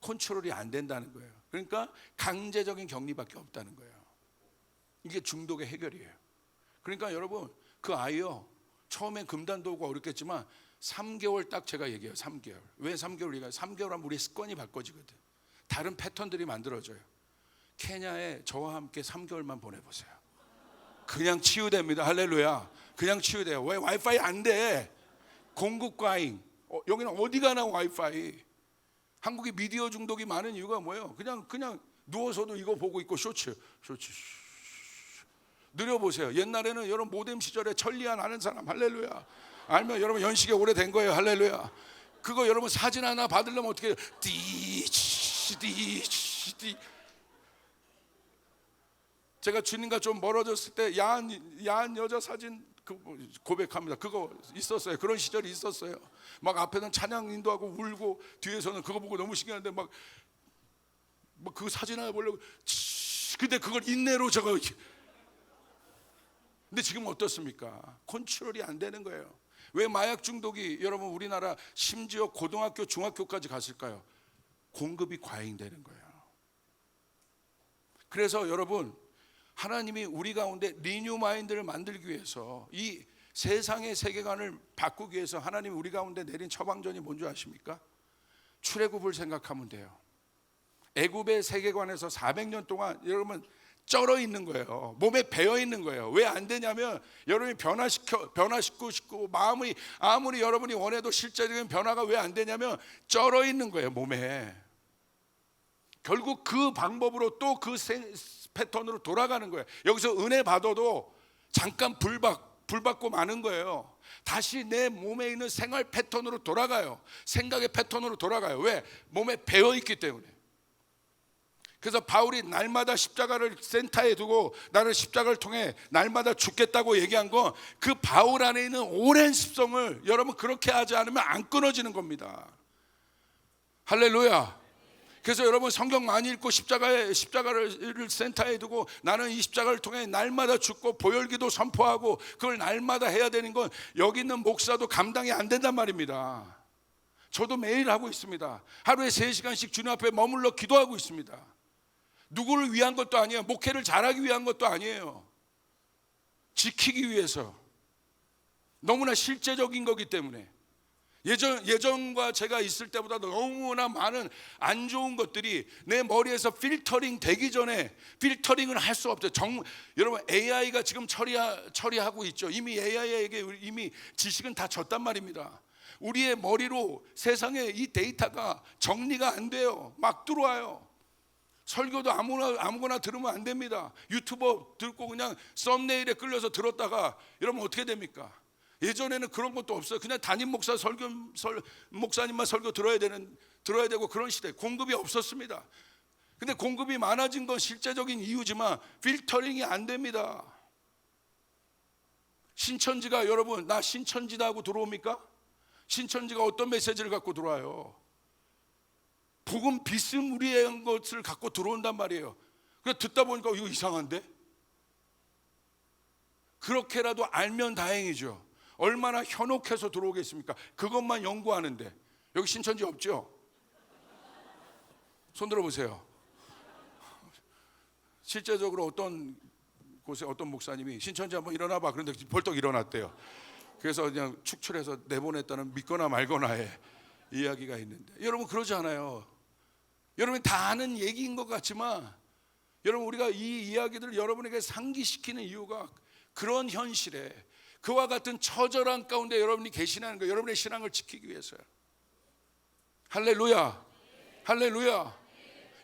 컨트롤이 안 된다는 거예요. 그러니까 강제적인 격리밖에 없다는 거예요. 이게 중독의 해결이에요. 그러니까 여러분 그 아이요, 처음엔 금단도 오고 어렵겠지만 3개월 딱 제가 얘기해요. 3개월. 왜 3개월 얘기해요? 3개월 하면 우리의 습관이 바꿔지거든. 다른 패턴들이 만들어져요. 케냐에 저와 함께 3개월만 보내보세요. 그냥 치유됩니다. 할렐루야. 그냥 치유돼요. 왜? 와이파이 안 돼. 공급 과잉. 여기는 어디 가나 와이파이. 한국이 미디어 중독이 많은 이유가 뭐예요? 그냥 누워서도 이거 보고 있고 쇼츠. 느려보세요. 옛날에는 여러분 모뎀 시절에 천리안 아는 사람, 할렐루야. 알면 여러분 연식이 오래된 거예요. 할렐루야. 그거 여러분 사진 하나 받으려면 어떻게 해요? 제가 주님과 좀 멀어졌을 때 야한 여자 사진 고백합니다. 그거 있었어요. 그런 시절이 있었어요. 막 앞에는 찬양 인도하고 울고 뒤에서는 그거 보고 너무 신기한데 막 그 사진 하나 보려고 근데 그걸 인내로 저거. 근데 지금 어떻습니까? 컨트롤이 안 되는 거예요. 왜 마약 중독이 여러분 우리나라 심지어 고등학교, 중학교까지 갔을까요? 공급이 과잉되는 거예요. 그래서 여러분 하나님이 우리 가운데 리뉴 마인드를 만들기 위해서 이 세상의 세계관을 바꾸기 위해서 하나님이 우리 가운데 내린 처방전이 뭔지 아십니까? 출애굽을 생각하면 돼요. 애굽의 세계관에서 400년 동안 여러분 쩔어 있는 거예요. 몸에 배어 있는 거예요. 왜 안 되냐면 여러분이 변화시키고 싶고 마음이 아무리 여러분이 원해도 실제적인 변화가 왜 안 되냐면 쩔어 있는 거예요, 몸에. 결국 그 방법으로 또 그 패턴으로 돌아가는 거예요. 여기서 은혜 받아도 잠깐 불 받고 마는 거예요. 다시 내 몸에 있는 생활 패턴으로 돌아가요. 생각의 패턴으로 돌아가요. 왜? 몸에 배어 있기 때문에. 그래서 바울이 날마다 십자가를 센터에 두고 나는 십자가를 통해 날마다 죽겠다고 얘기한 건 그 바울 안에 있는 오랜 습성을 여러분 그렇게 하지 않으면 안 끊어지는 겁니다. 할렐루야. 그래서 여러분 성경 많이 읽고 십자가를 센터에 두고 나는 이 십자가를 통해 날마다 죽고 보혈기도 선포하고 그걸 날마다 해야 되는 건 여기 있는 목사도 감당이 안 된단 말입니다. 저도 매일 하고 있습니다. 하루에 3시간씩 주님 앞에 머물러 기도하고 있습니다. 누구를 위한 것도 아니에요. 목회를 잘하기 위한 것도 아니에요. 지키기 위해서. 너무나 실제적인 거기 때문에. 예전과 제가 있을 때보다 너무나 많은 안 좋은 것들이 내 머리에서 필터링 되기 전에 필터링을 할 수 없어요. 여러분 AI가 지금 처리하고 있죠. 이미 AI에게 이미 지식은 다 줬단 말입니다. 우리의 머리로 세상에 이 데이터가 정리가 안 돼요. 막 들어와요. 설교도 아무거나 들으면 안 됩니다. 유튜버 듣고 그냥 썸네일에 끌려서 들었다가 여러분 어떻게 됩니까? 예전에는 그런 것도 없어요. 그냥 담임 목사님만 설교 들어야 되고 그런 시대. 공급이 없었습니다. 근데 공급이 많아진 건 실제적인 이유지만 필터링이 안 됩니다. 신천지가 여러분 나 신천지다 하고 들어옵니까? 신천지가 어떤 메시지를 갖고 들어와요? 복음 비스무리한 것을 갖고 들어온단 말이에요. 그래서 듣다 보니까 이거 이상한데? 그렇게라도 알면 다행이죠. 얼마나 현혹해서 들어오겠습니까? 그것만 연구하는데. 여기 신천지 없죠? 손 들어보세요. 실제적으로 어떤 곳에 어떤 목사님이 신천지 한번 일어나봐 그런데 벌떡 일어났대요. 그래서 그냥 축출해서 내보냈다는 믿거나 말거나의 이야기가 있는데 여러분 그러지 않아요. 여러분이 다 아는 얘기인 것 같지만 여러분 우리가 이 이야기들을 여러분에게 상기시키는 이유가 그런 현실에 그와 같은 처절한 가운데 여러분이 계시는 거예요. 여러분의 신앙을 지키기 위해서요. 할렐루야. 할렐루야.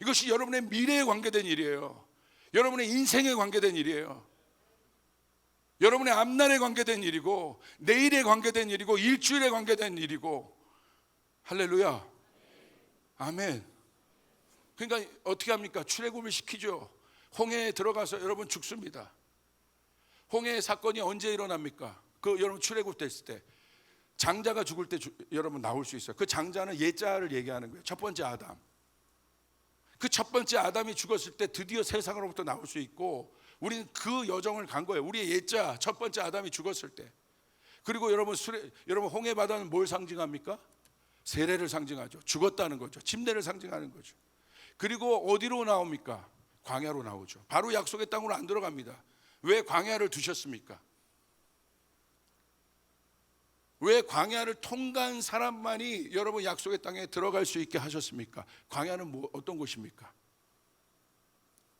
이것이 여러분의 미래에 관계된 일이에요. 여러분의 인생에 관계된 일이에요. 여러분의 앞날에 관계된 일이고 내일에 관계된 일이고 일주일에 관계된 일이고. 할렐루야. 아멘. 그러니까 어떻게 합니까? 출애굽을 시키죠. 홍해에 들어가서 여러분 죽습니다. 홍해의 사건이 언제 일어납니까? 여러분 출애굽 됐을 때 장자가 죽을 때 여러분 나올 수 있어요. 그 장자는 예자를 얘기하는 거예요. 첫 번째 아담. 그 첫 번째 아담이 죽었을 때 드디어 세상으로부터 나올 수 있고 우리는 그 여정을 간 거예요. 우리의 예자 첫 번째 아담이 죽었을 때. 그리고 여러분 홍해 바다는 뭘 상징합니까? 세례를 상징하죠. 죽었다는 거죠. 침례를 상징하는 거죠. 그리고 어디로 나옵니까? 광야로 나오죠. 바로 약속의 땅으로 안 들어갑니다. 왜 광야를 두셨습니까? 왜 광야를 통과한 사람만이 여러분 약속의 땅에 들어갈 수 있게 하셨습니까? 광야는 어떤 곳입니까?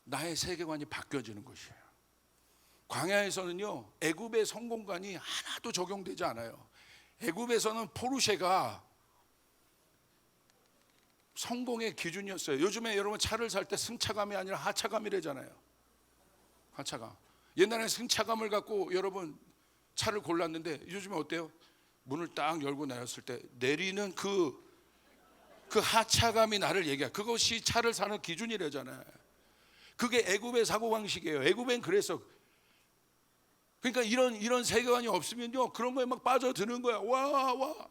나의 세계관이 바뀌어지는 곳이에요. 광야에서는요 애굽의 성공관이 하나도 적용되지 않아요. 애굽에서는 포르쉐가 성공의 기준이었어요. 요즘에 여러분 차를 살 때 승차감이 아니라 하차감이래잖아요. 하차감. 옛날에는 승차감을 갖고 여러분 차를 골랐는데 요즘에 어때요? 문을 딱 열고 내렸을 때 내리는 그 하차감이 나를 얘기해. 그것이 차를 사는 기준이래잖아요. 그게 애굽의 사고방식이에요. 애굽엔 그래서 그러니까 이런 세계관이 없으면요 그런 거에 막 빠져드는 거야. 와.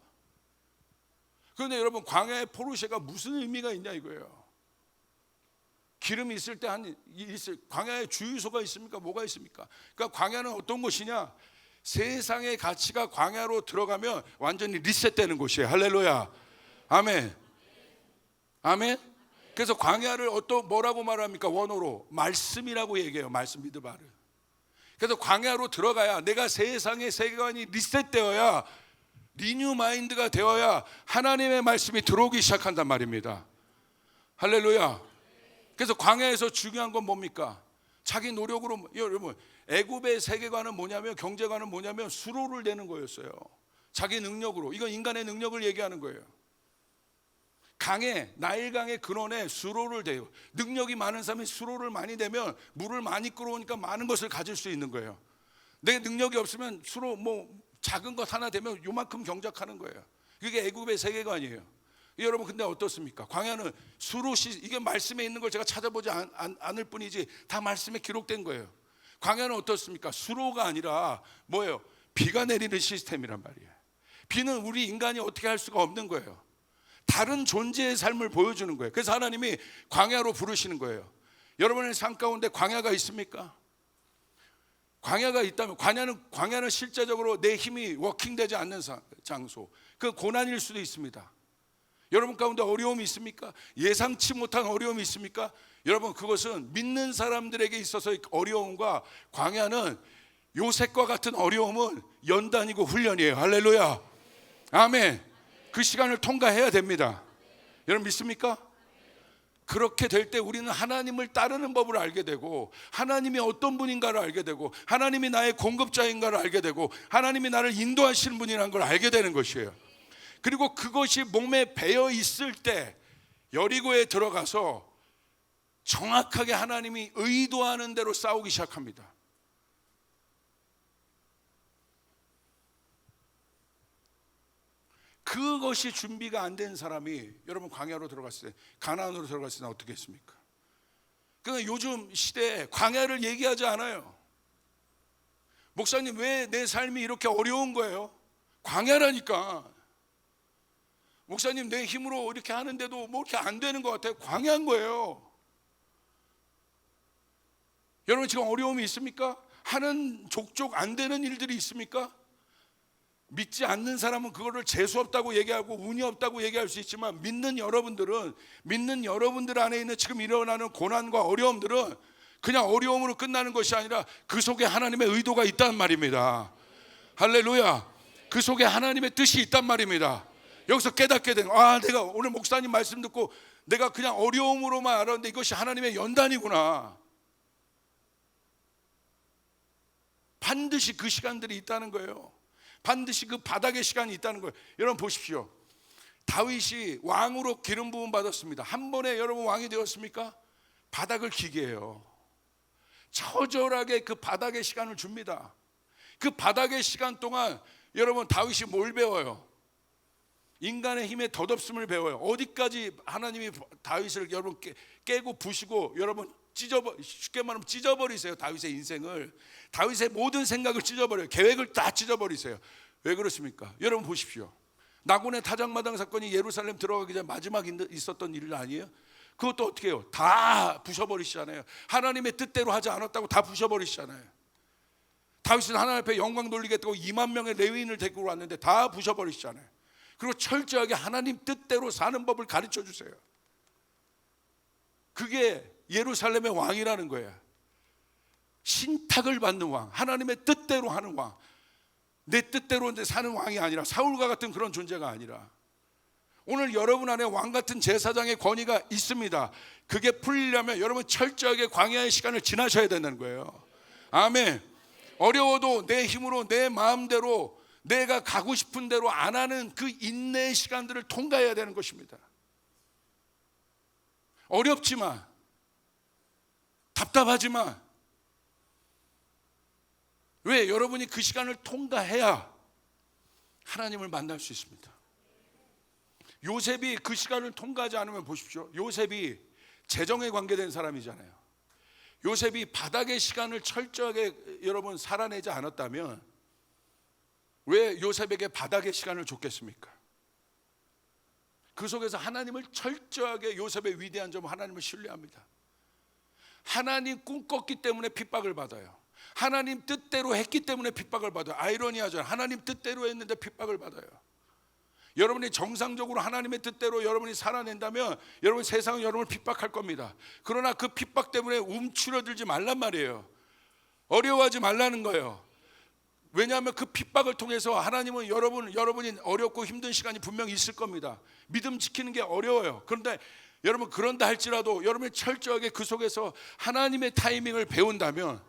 그런데 여러분 광야의 포르쉐가 무슨 의미가 있냐 이거예요. 기름이 있을 때 광야에 주유소가 있습니까? 뭐가 있습니까? 그러니까 광야는 어떤 곳이냐? 세상의 가치가 광야로 들어가면 완전히 리셋되는 곳이에요. 할렐루야. 아멘. 아멘. 그래서 광야를 뭐라고 말합니까? 원어로 말씀이라고 얘기해요. 말씀 미드바르. 그래서 광야로 들어가야, 내가 세상의 세계관이 리셋되어야, 리뉴 마인드가 되어야 하나님의 말씀이 들어오기 시작한단 말입니다. 할렐루야. 그래서 광야에서 중요한 건 뭡니까? 자기 노력으로. 여러분, 애굽의 세계관은 뭐냐면, 경제관은 뭐냐면 수로를 내는 거였어요. 자기 능력으로. 이건 인간의 능력을 얘기하는 거예요. 나일강의 근원에 수로를 대요. 능력이 많은 사람이 수로를 많이 대면 물을 많이 끌어오니까 많은 것을 가질 수 있는 거예요. 내 능력이 없으면 수로 작은 것 하나 되면 요만큼 경작하는 거예요. 그게 애굽의 세계관이에요. 여러분, 근데 어떻습니까? 광야는 이게 말씀에 있는 걸 제가 찾아보지 않을 뿐이지 다 말씀에 기록된 거예요. 광야는 어떻습니까? 수로가 아니라 뭐예요? 비가 내리는 시스템이란 말이에요. 비는 우리 인간이 어떻게 할 수가 없는 거예요. 다른 존재의 삶을 보여주는 거예요. 그래서 하나님이 광야로 부르시는 거예요. 여러분의 삶 가운데 광야가 있습니까? 광야가 있다면, 광야는 실제적으로 내 힘이 워킹되지 않는 장소, 그 고난일 수도 있습니다. 여러분 가운데 어려움이 있습니까? 예상치 못한 어려움이 있습니까? 여러분, 그것은 믿는 사람들에게 있어서의 어려움과 광야는 요셉과 같은 어려움은 연단이고 훈련이에요. 할렐루야. 아멘. 그 시간을 통과해야 됩니다. 여러분 믿습니까? 그렇게 될 때 우리는 하나님을 따르는 법을 알게 되고, 하나님이 어떤 분인가를 알게 되고, 하나님이 나의 공급자인가를 알게 되고, 하나님이 나를 인도하시는 분이라는 걸 알게 되는 것이에요. 그리고 그것이 몸에 배어 있을 때 여리고에 들어가서 정확하게 하나님이 의도하는 대로 싸우기 시작합니다. 그것이 준비가 안 된 사람이, 여러분, 광야로 들어갔을 때, 가나안으로 들어갔을 때 어떻게 했습니까? 그러니까 요즘 시대에 광야를 얘기하지 않아요. 목사님, 왜 내 삶이 이렇게 어려운 거예요? 광야라니까. 목사님, 내 힘으로 이렇게 하는데도 뭐 이렇게 안 되는 것 같아요. 광야인 거예요. 여러분, 지금 어려움이 있습니까? 하는 족족 안 되는 일들이 있습니까? 믿지 않는 사람은 그거를 재수 없다고 얘기하고 운이 없다고 얘기할 수 있지만, 믿는 여러분들 안에 있는 지금 일어나는 고난과 어려움들은 그냥 어려움으로 끝나는 것이 아니라 그 속에 하나님의 의도가 있단 말입니다. 할렐루야. 그 속에 하나님의 뜻이 있단 말입니다. 여기서 깨닫게 되는, 내가 오늘 목사님 말씀 듣고 내가 그냥 어려움으로만 알았는데 이것이 하나님의 연단이구나. 반드시 그 시간들이 있다는 거예요. 반드시 그 바닥의 시간이 있다는 거예요. 여러분 보십시오. 다윗이 왕으로 기름 부음 받았습니다. 한 번에 여러분 왕이 되었습니까? 바닥을 기게 해요. 처절하게 그 바닥의 시간을 줍니다. 그 바닥의 시간 동안 여러분, 다윗이 뭘 배워요? 인간의 힘의 덧없음을 배워요. 어디까지 하나님이 다윗을 여러분 깨고 부시고, 여러분 쉽게 말하면 찢어버리세요. 다윗의 인생을, 다윗의 모든 생각을 찢어버려요. 계획을 다 찢어버리세요. 왜 그렇습니까? 여러분 보십시오. 나곤의 타작마당 사건이 예루살렘 들어가기 전에 마지막 있었던 일 아니에요? 그것도 어떻게 해요? 다 부셔버리시잖아요. 하나님의 뜻대로 하지 않았다고 다 부셔버리시잖아요. 다윗은 하나님 앞에 영광 돌리겠다고 2만 명의 레위인을 데리고 왔는데 다 부셔버리시잖아요. 그리고 철저하게 하나님 뜻대로 사는 법을 가르쳐 주세요. 그게 예루살렘의 왕이라는 거예요. 신탁을 받는 왕, 하나님의 뜻대로 하는 왕. 내 뜻대로 사는 왕이 아니라, 사울과 같은 그런 존재가 아니라. 오늘 여러분 안에 왕 같은 제사장의 권위가 있습니다. 그게 풀리려면 여러분 철저하게 광야의 시간을 지나셔야 된다는 거예요. 아멘. 어려워도 내 힘으로, 내 마음대로, 내가 가고 싶은 대로 안 하는 그 인내의 시간들을 통과해야 되는 것입니다. 어렵지만, 답답하지만, 왜? 여러분이 그 시간을 통과해야 하나님을 만날 수 있습니다. 요셉이 그 시간을 통과하지 않으면, 보십시오. 요셉이 재정에 관계된 사람이잖아요. 요셉이 바닥의 시간을 철저하게 여러분 살아내지 않았다면 왜 요셉에게 바닥의 시간을 줬겠습니까? 그 속에서 하나님을 철저하게, 요셉의 위대한 점은 하나님을 신뢰합니다. 하나님 꿈꿨기 때문에 핍박을 받아요. 하나님 뜻대로 했기 때문에 핍박을 받아요. 아이러니하죠. 하나님 뜻대로 했는데 핍박을 받아요. 여러분이 정상적으로 하나님의 뜻대로 여러분이 살아낸다면 여러분 세상은 여러분을 핍박할 겁니다. 그러나 그 핍박 때문에 움츠러들지 말란 말이에요. 어려워하지 말라는 거예요. 왜냐하면 그 핍박을 통해서 하나님은 여러분이 어렵고 힘든 시간이 분명히 있을 겁니다. 믿음 지키는 게 어려워요. 그런데 여러분 그런다 할지라도 여러분이 철저하게 그 속에서 하나님의 타이밍을 배운다면,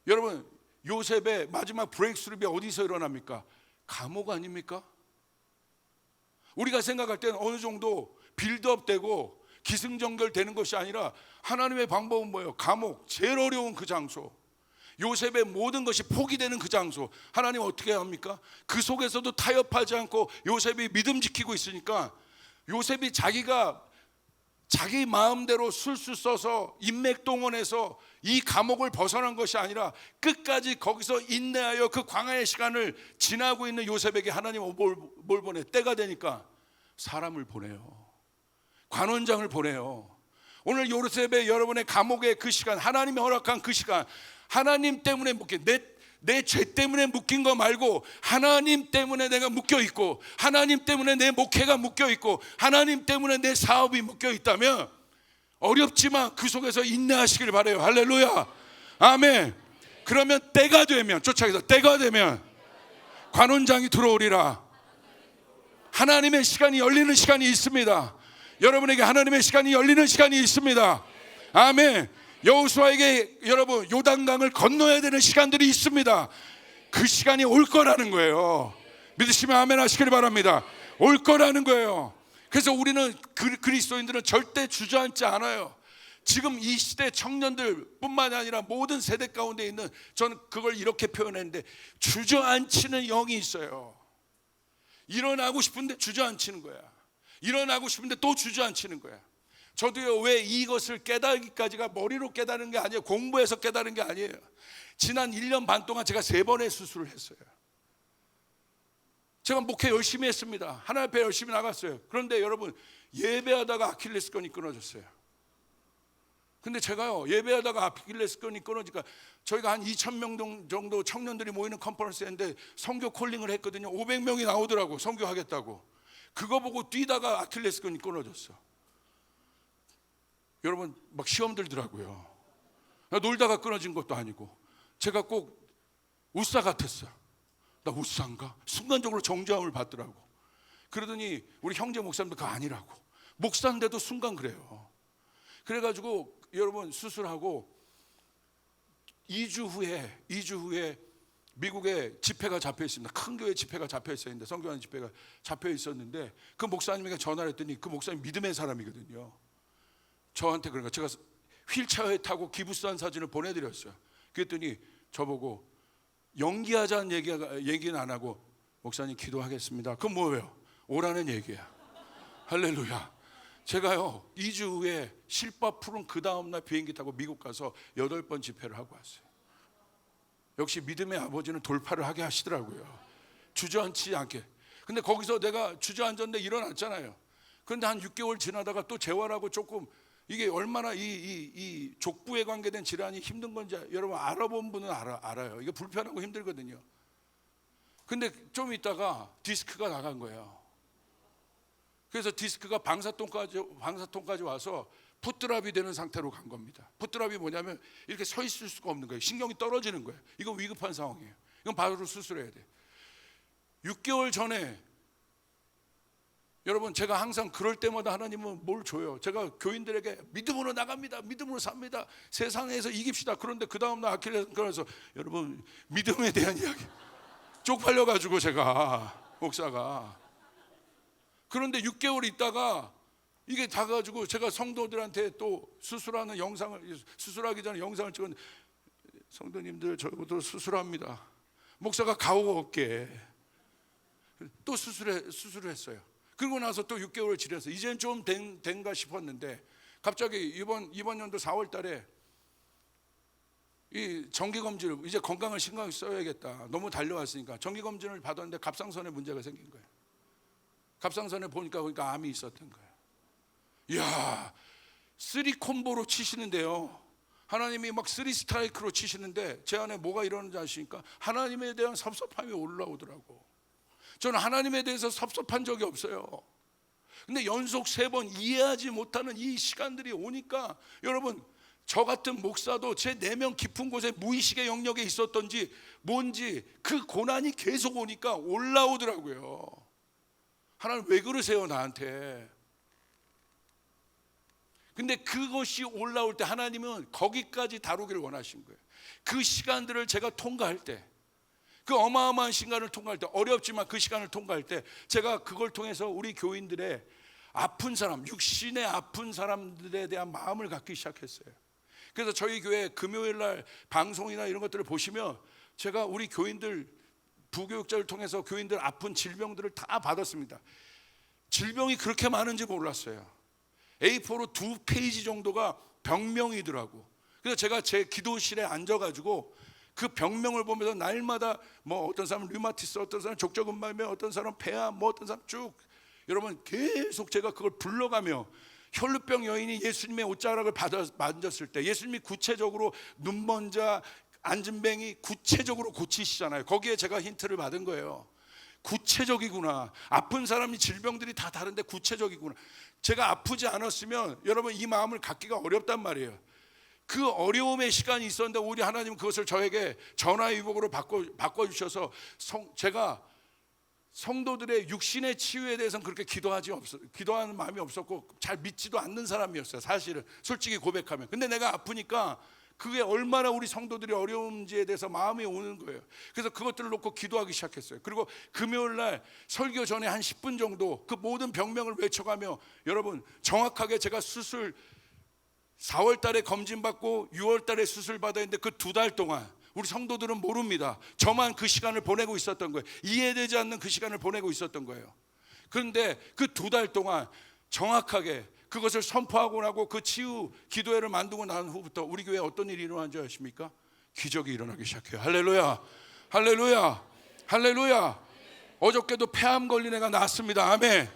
여러분 요셉의 마지막 브레이크스루가 어디서 일어납니까? 감옥 아닙니까? 우리가 생각할 때는 어느 정도 빌드업 되고 기승전결 되는 것이 아니라 하나님의 방법은 뭐예요? 감옥, 제일 어려운 그 장소, 요셉의 모든 것이 포기되는 그 장소, 하나님 어떻게 합니까? 그 속에서도 타협하지 않고 요셉이 믿음 지키고 있으니까 요셉이 자기 마음대로 술술 써서 인맥 동원해서 이 감옥을 벗어난 것이 아니라 끝까지 거기서 인내하여 그 광야의 시간을 지나고 있는 요셉에게 하나님은 뭘 보내? 때가 되니까 사람을 보내요. 관원장을 보내요. 오늘 요셉의 여러분의 감옥의 그 시간, 하나님이 허락한 그 시간, 하나님 때문에 묶인, 내 죄 때문에 묶인 거 말고 하나님 때문에 내가 묶여 있고, 하나님 때문에 내 목회가 묶여 있고, 하나님 때문에 내 사업이 묶여 있다면 어렵지만 그 속에서 인내하시길 바라요. 할렐루야, 아멘. 그러면 때가 되면, 쫓아가서 때가 되면 관원장이 들어오리라. 하나님의 시간이 열리는 시간이 있습니다. 여러분에게 하나님의 시간이 열리는 시간이 있습니다. 아멘. 여호수아에게 여러분 요단강을 건너야 되는 시간들이 있습니다. 그 시간이 올 거라는 거예요. 믿으시면 아멘 하시길 바랍니다. 올 거라는 거예요. 그래서 우리는 그리스도인들은 절대 주저앉지 않아요. 지금 이 시대 청년들 뿐만 아니라 모든 세대 가운데 있는, 저는 그걸 이렇게 표현했는데, 주저앉히는 영이 있어요. 일어나고 싶은데 주저앉히는 거야. 일어나고 싶은데 또 주저앉히는 거야. 저도요, 왜 이것을 깨달기까지가 머리로 깨달은 게 아니에요. 공부해서 깨달은 게 아니에요. 지난 1년 반 동안 제가 3번의 수술을 했어요. 제가 목회 열심히 했습니다. 하나님 앞에 열심히 나갔어요. 그런데 여러분, 예배하다가 아킬레스건이 끊어졌어요. 근데 제가요, 예배하다가 아킬레스건이 끊어지니까 저희가 한 2,000명 정도 청년들이 모이는 컨퍼런스였는데 선교 콜링을 했거든요. 500명이 나오더라고, 선교하겠다고. 그거 보고 뛰다가 아킬레스건이 끊어졌어. 여러분 막 시험 들더라고요. 놀다가 끊어진 것도 아니고. 제가 꼭 우싸 같았어. 나 우싸인가? 순간적으로 정죄함을 받더라고. 그러더니 우리 형제 목사님도 그거 아니라고. 목사인데도 순간 그래요. 그래가지고 여러분 수술하고 2주 후에 미국에 집회가 잡혀 있습니다. 큰 교회 집회가 잡혀 있었는데, 선교하는 집회가 잡혀 있었는데, 그 목사님에게 전화를 했더니 그 목사님 믿음의 사람이거든요. 저한테 그러니까 제가 휠체어에 타고 기부스한 사진을 보내드렸어요. 그랬더니 저보고 연기하자는 얘기는 안 하고, 목사님 기도하겠습니다. 그건 뭐예요? 오라는 얘기야. 할렐루야. 제가요 2주 후에 실밥 풀은 그 다음날 비행기 타고 미국 가서 8번 집회를 하고 왔어요. 역시 믿음의 아버지는 돌파를 하게 하시더라고요. 주저앉지 않게. 근데 거기서 내가 주저앉았는데 일어났잖아요. 그런데 한 6개월 지나다가 또 재활하고 조금, 이게 얼마나 이 족부에 관계된 질환이 힘든 건지 여러분 알아본 분은 알아요. 이게 불편하고 힘들거든요. 근데 좀 있다가 디스크가 나간 거예요. 그래서 디스크가 방사통까지 와서 풋드랍이 되는 상태로 간 겁니다. 풋드랍이 뭐냐면 이렇게 서 있을 수가 없는 거예요. 신경이 떨어지는 거예요. 이건 위급한 상황이에요. 이건 바로 수술해야 돼. 6개월 전에 여러분 제가 항상 그럴 때마다 하나님은 뭘 줘요. 제가 교인들에게 믿음으로 나갑니다. 믿음으로 삽니다. 세상에서 이깁시다. 그런데 그 다음날 아킬레스건에서 여러분 믿음에 대한 이야기 쪽팔려가지고 제가 목사가, 그런데 6개월 있다가 이게 다 가지고 제가 성도들한테 또 수술하기 전에 영상을 찍었는데, 성도님들 저부터 수술합니다. 목사가 가오가 없게 또 수술을 했어요. 그리고 나서 또 6개월을 지내서 이제는 좀 된가 싶었는데, 갑자기 이번 연도 4월 달에 이 정기검진을, 이제 건강을 신경 써야겠다, 너무 달려왔으니까 정기검진을 받았는데 갑상선에 문제가 생긴 거예요. 갑상선에 보니까 암이 있었던 거예요. 이야, 3콤보로 치시는데요, 하나님이 막 3스트라이크로 치시는데 제 안에 뭐가 일어나는지 아십니까? 하나님에 대한 섭섭함이 올라오더라고. 저는 하나님에 대해서 섭섭한 적이 없어요. 근데 연속 3번 이해하지 못하는 이 시간들이 오니까 여러분, 저 같은 목사도 제 내면 깊은 곳에 무의식의 영역에 있었던지 뭔지 그 고난이 계속 오니까 올라오더라고요. 하나님 왜 그러세요 나한테? 근데 그것이 올라올 때 하나님은 거기까지 다루기를 원하신 거예요. 그 시간들을 제가 통과할 때, 그 어마어마한 시간을 통과할 때, 어렵지만 그 시간을 통과할 때 제가 그걸 통해서 우리 교인들의 아픈 사람, 육신의 아픈 사람들에 대한 마음을 갖기 시작했어요. 그래서 저희 교회 금요일 날 방송이나 이런 것들을 보시면 제가 우리 교인들, 부교육자를 통해서 교인들 아픈 질병들을 다 받았습니다. 질병이 그렇게 많은지 몰랐어요. A4로 2페이지 정도가 병명이더라고. 그래서 제가 제 기도실에 앉아가지고 그 병명을 보면서 날마다 뭐 어떤 사람은 류마티스, 어떤 사람은 족저근막염, 어떤 사람은 폐암, 뭐 어떤 사람 쭉, 여러분 계속 제가 그걸 불러가며, 혈루병 여인이 예수님의 옷자락을 만졌을 때 예수님이 구체적으로 눈먼자, 안진뱅이 구체적으로 고치시잖아요. 거기에 제가 힌트를 받은 거예요. 구체적이구나. 아픈 사람이 질병들이 다 다른데 구체적이구나. 제가 아프지 않았으면 여러분 이 마음을 갖기가 어렵단 말이에요. 그 어려움의 시간이 있었는데 오히려 하나님은 그것을 저에게 전화위복으로 바꿔주셔서 제가 성도들의 육신의 치유에 대해서는 그렇게 기도하는 마음이 없었고 잘 믿지도 않는 사람이었어요. 사실은 솔직히 고백하면. 근데 내가 아프니까 그게 얼마나 우리 성도들이 어려운지에 대해서 마음이 오는 거예요. 그래서 그것들을 놓고 기도하기 시작했어요. 그리고 금요일 날 설교 전에 한 10분 정도 그 모든 병명을 외쳐가며, 여러분 정확하게 제가 수술 4월 달에 검진받고 6월 달에 수술 받아야 했는데 그 2달 동안 우리 성도들은 모릅니다. 저만 그 시간을 보내고 있었던 거예요. 이해되지 않는 그 시간을 보내고 있었던 거예요. 그런데 그 2달 동안 정확하게 그것을 선포하고 나고 그 치유 기도회를 만들고 난 후부터 우리 교회에 어떤 일이 일어난 줄 아십니까? 기적이 일어나기 시작해요. 할렐루야, 할렐루야, 할렐루야. 어저께도 폐암 걸린 애가 나왔습니다. 아멘.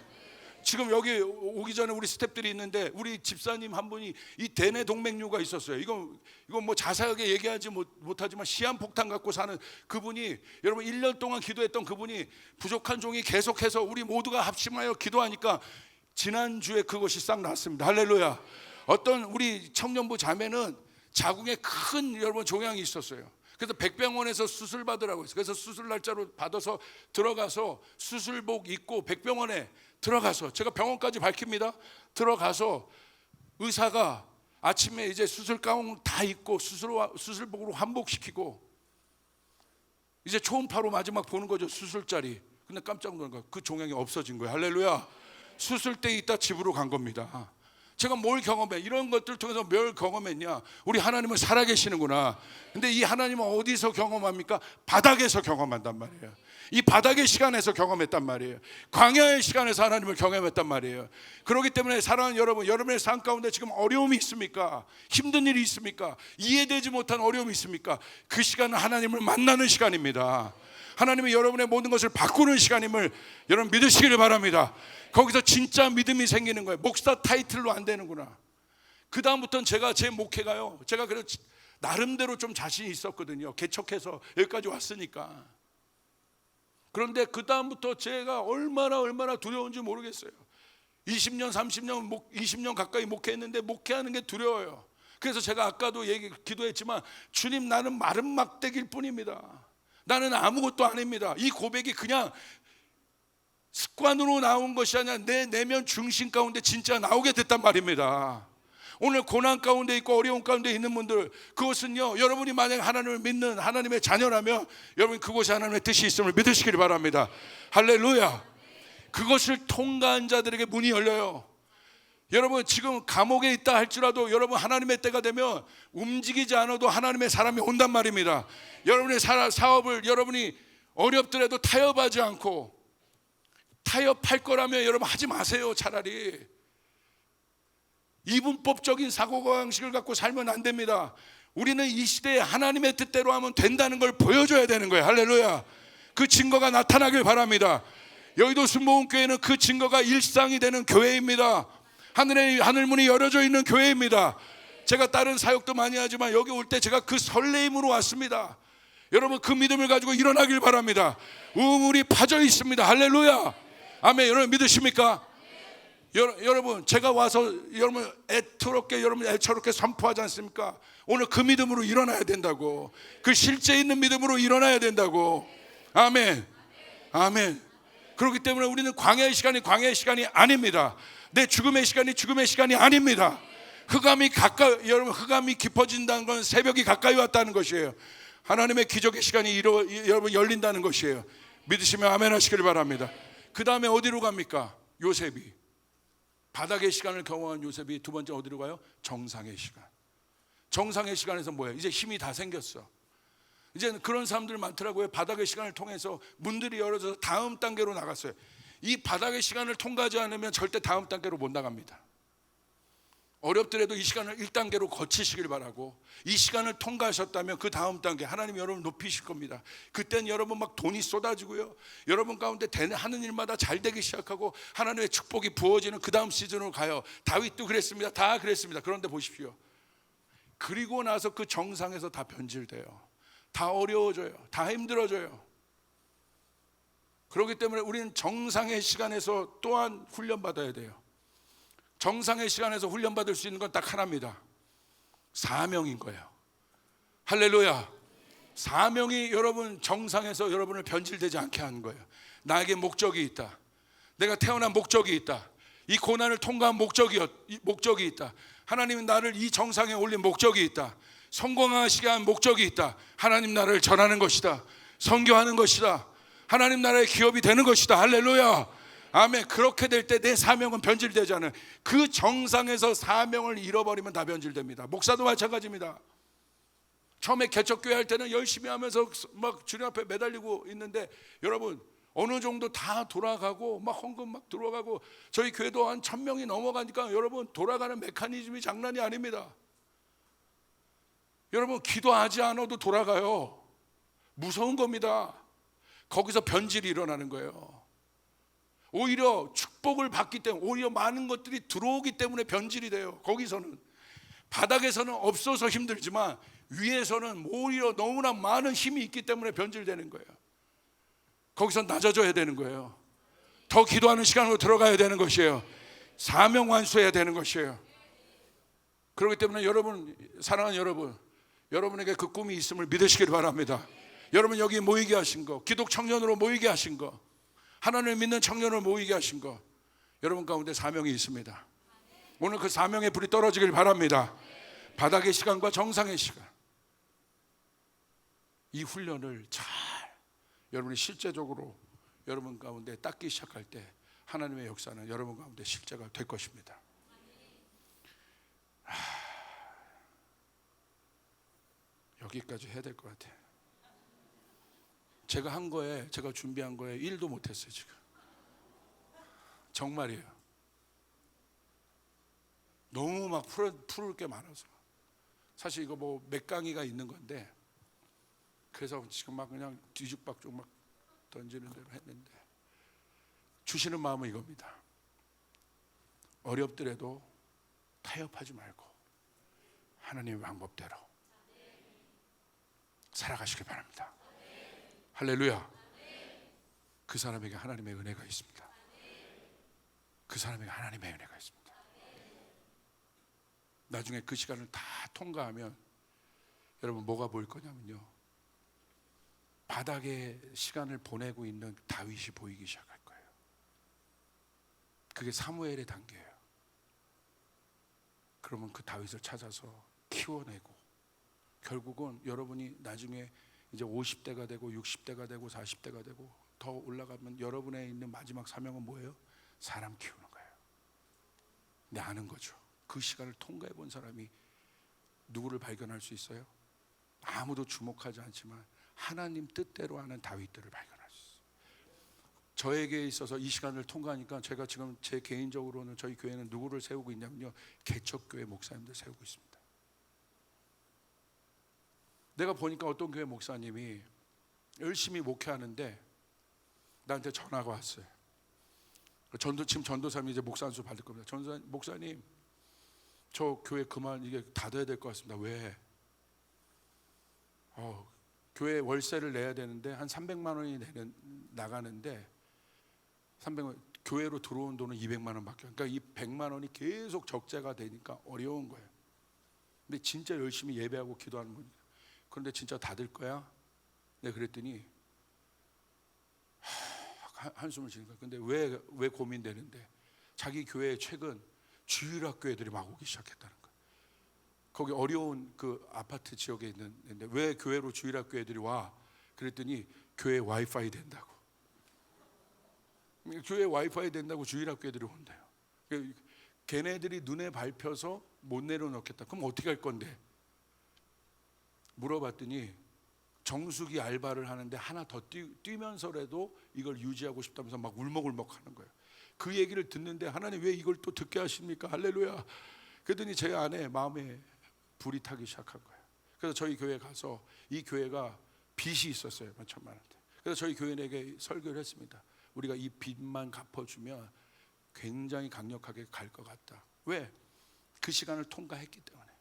지금 여기 오기 전에 우리 스태프들이 있는데 우리 집사님 한 분이 이 대뇌 동맥류가 있었어요. 이건 뭐 자세하게 얘기하지 못하지만 시한폭탄 갖고 사는 그분이, 여러분 1년 동안 기도했던 그분이 부족한 종이 계속해서 우리 모두가 합심하여 기도하니까 지난주에 그것이 싹 났습니다. 할렐루야. 어떤 우리 청년부 자매는 자궁에 큰 여러분 종양이 있었어요. 그래서 백병원에서 수술 받으라고 했어요. 그래서 수술 날짜로 받아서 들어가서 수술복 입고 백병원에 들어가서, 제가 병원까지 밝힙니다. 들어가서 의사가 아침에 이제 수술 가운 다 입고 수술복으로 환복시키고 이제 초음파로 마지막 보는 거죠, 수술자리. 근데 깜짝 놀란 거예요. 그 종양이 없어진 거예요. 할렐루야. 수술대에 있다 집으로 간 겁니다. 제가 뭘 경험해? 이런 것들 통해서 뭘 경험했냐? 우리 하나님은 살아계시는구나. 근데 이 하나님은 어디서 경험합니까? 바닥에서 경험한단 말이에요. 이 바닥의 시간에서 경험했단 말이에요. 광야의 시간에서 하나님을 경험했단 말이에요. 그렇기 때문에 사랑하는 여러분, 여러분의 삶 가운데 지금 어려움이 있습니까? 힘든 일이 있습니까? 이해되지 못한 어려움이 있습니까? 그 시간은 하나님을 만나는 시간입니다. 하나님이 여러분의 모든 것을 바꾸는 시간임을 여러분 믿으시기를 바랍니다. 거기서 진짜 믿음이 생기는 거예요. 목사 타이틀로 안 되는구나. 그 다음부터는 제가 제 목회가요, 제가 그래도 나름대로 좀 자신이 있었거든요. 개척해서 여기까지 왔으니까. 그런데 그 다음부터 제가 얼마나 두려운지 모르겠어요. 20년 30년 20년 가까이 목회했는데 목회하는 게 두려워요. 그래서 제가 아까도 기도했지만, 주님 나는 마른 막대기일 뿐입니다. 나는 아무것도 아닙니다. 이 고백이 그냥 습관으로 나온 것이 아니라 내 내면 중심 가운데 진짜 나오게 됐단 말입니다. 오늘 고난 가운데 있고 어려움 가운데 있는 분들, 그것은요, 여러분이 만약 하나님을 믿는 하나님의 자녀라면 여러분 그곳이 하나님의 뜻이 있음을 믿으시길 바랍니다. 할렐루야. 그것을 통과한 자들에게 문이 열려요. 여러분 지금 감옥에 있다 할지라도 여러분 하나님의 때가 되면 움직이지 않아도 하나님의 사람이 온단 말입니다. 여러분의 사업을 여러분이 어렵더라도 타협하지 않고, 타협할 거라면 여러분 하지 마세요. 차라리 이분법적인 사고방식을 갖고 살면 안 됩니다. 우리는 이 시대에 하나님의 뜻대로 하면 된다는 걸 보여줘야 되는 거예요. 할렐루야. 그 증거가 나타나길 바랍니다. 여의도 순복음교회는 그 증거가 일상이 되는 교회입니다. 하늘문이 열어져 있는 교회입니다. 제가 다른 사역도 많이 하지만 여기 올 때 제가 그 설레임으로 왔습니다. 여러분 그 믿음을 가지고 일어나길 바랍니다. 우물이 파져 있습니다. 할렐루야. 아멘. 여러분 믿으십니까? 여러분 제가 와서 여러분 애처롭게 선포하지 않습니까? 오늘 그 믿음으로 일어나야 된다고. 그 실제 있는 믿음으로 일어나야 된다고. 아멘. 아멘. 그렇기 때문에 우리는 광야의 시간이 아닙니다. 내 죽음의 시간이 아닙니다. 여러분 흑암이 깊어진다는 건 새벽이 가까이 왔다는 것이에요. 하나님의 기적의 시간이 여러분 열린다는 것이에요. 믿으시면 아멘 하시길 바랍니다. 그 다음에 어디로 갑니까? 요셉이 바닥의 시간을 경험한 요셉이 두 번째 어디로 가요? 정상의 시간. 정상의 시간에서 뭐예요? 이제 힘이 다 생겼어. 이제 그런 사람들 많더라고요. 바닥의 시간을 통해서 문들이 열어져서 다음 단계로 나갔어요. 이 바닥의 시간을 통과하지 않으면 절대 다음 단계로 못 나갑니다. 어렵더라도 이 시간을 1단계로 거치시길 바라고, 이 시간을 통과하셨다면 그 다음 단계 하나님 여러분 높이실 겁니다. 그때는 여러분 막 돈이 쏟아지고요, 여러분 가운데 하는 일마다 잘 되기 시작하고 하나님의 축복이 부어지는 그 다음 시즌으로 가요. 다윗도 그랬습니다. 다 그랬습니다. 그런데 보십시오, 그리고 나서 그 정상에서 다 변질돼요. 다 어려워져요. 다 힘들어져요. 그렇기 때문에 우리는 정상의 시간에서 또한 훈련받아야 돼요. 정상의 시간에서 훈련받을 수 있는 건 딱 하나입니다. 사명인 거예요. 할렐루야. 사명이 여러분 정상에서 여러분을 변질되지 않게 하는 거예요. 나에게 목적이 있다. 내가 태어난 목적이 있다. 이 고난을 통과한 목적이 있다. 하나님은 나를 이 정상에 올린 목적이 있다. 성공하시게 한 목적이 있다. 하나님 나라를 전하는 것이다. 선교하는 것이다. 하나님 나라의 기업이 되는 것이다. 할렐루야. 아멘. 그렇게 될 때 내 사명은 변질되지 않아요. 그 정상에서 사명을 잃어버리면 다 변질됩니다. 목사도 마찬가지입니다. 처음에 개척교회 할 때는 열심히 하면서 막 주님 앞에 매달리고 있는데, 여러분 어느 정도 다 돌아가고 막 헌금 막 들어가고, 저희 교회도 한 1000명이 넘어가니까 여러분 돌아가는 메커니즘이 장난이 아닙니다. 여러분 기도하지 않아도 돌아가요. 무서운 겁니다. 거기서 변질이 일어나는 거예요. 오히려 축복을 받기 때문에, 오히려 많은 것들이 들어오기 때문에 변질이 돼요. 거기서는 바닥에서는 없어서 힘들지만 위에서는 오히려 너무나 많은 힘이 있기 때문에 변질되는 거예요. 거기서 낮아져야 되는 거예요. 더 기도하는 시간으로 들어가야 되는 것이에요. 사명 완수해야 되는 것이에요. 그렇기 때문에 여러분, 사랑하는 여러분, 여러분에게 그 꿈이 있음을 믿으시길 바랍니다. 여러분 여기 모이게 하신 거, 기독 청년으로 모이게 하신 거, 하나님을 믿는 청년을 모이게 하신 거, 여러분 가운데 사명이 있습니다. 오늘 그 사명의 불이 떨어지길 바랍니다. 바닥의 시간과 정상의 시간, 이 훈련을 잘 여러분이 실제적으로 여러분 가운데 닦기 시작할 때 하나님의 역사는 여러분 가운데 실제가 될 것입니다. 여기까지 해야 될 것 같아요. 제가 한 거에, 제가 준비한 거에 1도 못했어요 지금. 정말이에요. 너무 막 풀을 게 많아서. 사실 이거 뭐 몇 강의가 있는 건데, 그래서 지금 막 그냥 뒤죽박죽 막 던지는 대로 했는데, 주시는 마음은 이겁니다. 어렵더라도 타협하지 말고 하나님의 방법대로 살아가시길 바랍니다. 할렐루야. 그 사람에게 하나님의 은혜가 있습니다. 그 사람에게 하나님의 은혜가 있습니다. 나중에 그 시간을 다 통과하면 여러분 뭐가 보일 거냐면요, 바닥의 시간을 보내고 있는 다윗이 보이기 시작할 거예요. 그게 사무엘의 단계예요. 그러면 그 다윗을 찾아서 키워내고, 결국은 여러분이 나중에 이제 50대가 되고 60대가 되고 40대가 되고 더 올라가면 여러분에 있는 마지막 사명은 뭐예요? 사람 키우는 거예요. 근데 아는 거죠. 그 시간을 통과해 본 사람이 누구를 발견할 수 있어요? 아무도 주목하지 않지만 하나님 뜻대로 하는 다윗들을 발견할 수 있어요. 저에게 있어서 이 시간을 통과하니까 제가 지금 제 개인적으로는 저희 교회는 누구를 세우고 있냐면요, 개척교회 목사님들 세우고 있습니다. 내가 보니까 어떤 교회 목사님이 열심히 목회하는데 나한테 전화가 왔어요. 지금 전도사님이 이제 목사 안수 받을 겁니다. 목사님, 저 교회 그만 이게 닫아야 될 것 같습니다. 왜? 교회 월세를 내야 되는데 한 300만 원이 나가는데 300만 교회로 들어온 돈은 200만 원밖에. 그러니까 이 100만 원이 계속 적재가 되니까 어려운 거예요. 근데 진짜 열심히 예배하고 기도하는 분이에요. 그런데 진짜 닫을 거야? 네, 그랬더니 한숨을 쉬는 거예요. 근데 왜 고민되는데 자기 교회에 최근 주일학교 애들이 막 오기 시작했다는 거예요. 거기 어려운 그 아파트 지역에 있는데 왜 교회로 주일학교 애들이 와? 그랬더니 교회 와이파이 된다고. 교회 와이파이 된다고 주일학교 애들이 온대요. 걔네들이 눈에 밟혀서 못 내려놓겠다. 그럼 어떻게 할 건데? 물어봤더니 정수기 알바를 하는데 하나 더 뛰면서라도 이걸 유지하고 싶다면서 막 울먹울먹 하는 거예요. 그 얘기를 듣는데 하나님 왜 이걸 또 듣게 하십니까? 할렐루야. 그랬더니 제 안에 마음에 불이 타기 시작한 거예요. 그래서 저희 교회에 가서 이 교회가 빚이 있었어요. 몇 천만 원대. 그래서 저희 교인에게 설교를 했습니다. 우리가 이 빚만 갚아주면 굉장히 강력하게 갈 것 같다. 왜? 그 시간을 통과했기 때문에.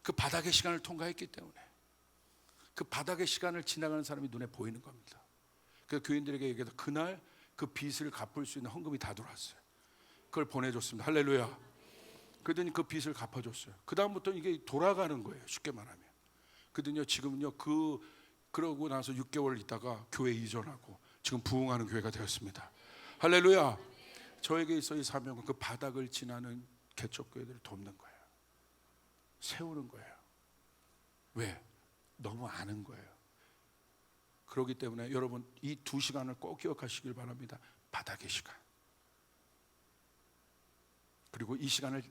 그 바닥의 시간을 통과했기 때문에. 그 바닥의 시간을 지나가는 사람이 눈에 보이는 겁니다. 그래서 교인들에게 얘기해서 그날 그 빚을 갚을 수 있는 헌금이 다 들어왔어요. 그걸 보내줬습니다. 할렐루야. 그러더니 그 빚을 갚아줬어요. 그 다음부터 이게 돌아가는 거예요. 쉽게 말하면. 그러더니 지금은요 그러고 나서 6개월 있다가 교회 이전하고 지금 부흥하는 교회가 되었습니다. 할렐루야. 저에게 있어 이 사명은 그 바닥을 지나는 개척교회들을 돕는 거예요. 세우는 거예요. 왜? 너무 아는 거예요. 그렇기 때문에 여러분 이 2시간을 꼭 기억하시길 바랍니다. 바닥의 시간. 그리고 이 시간을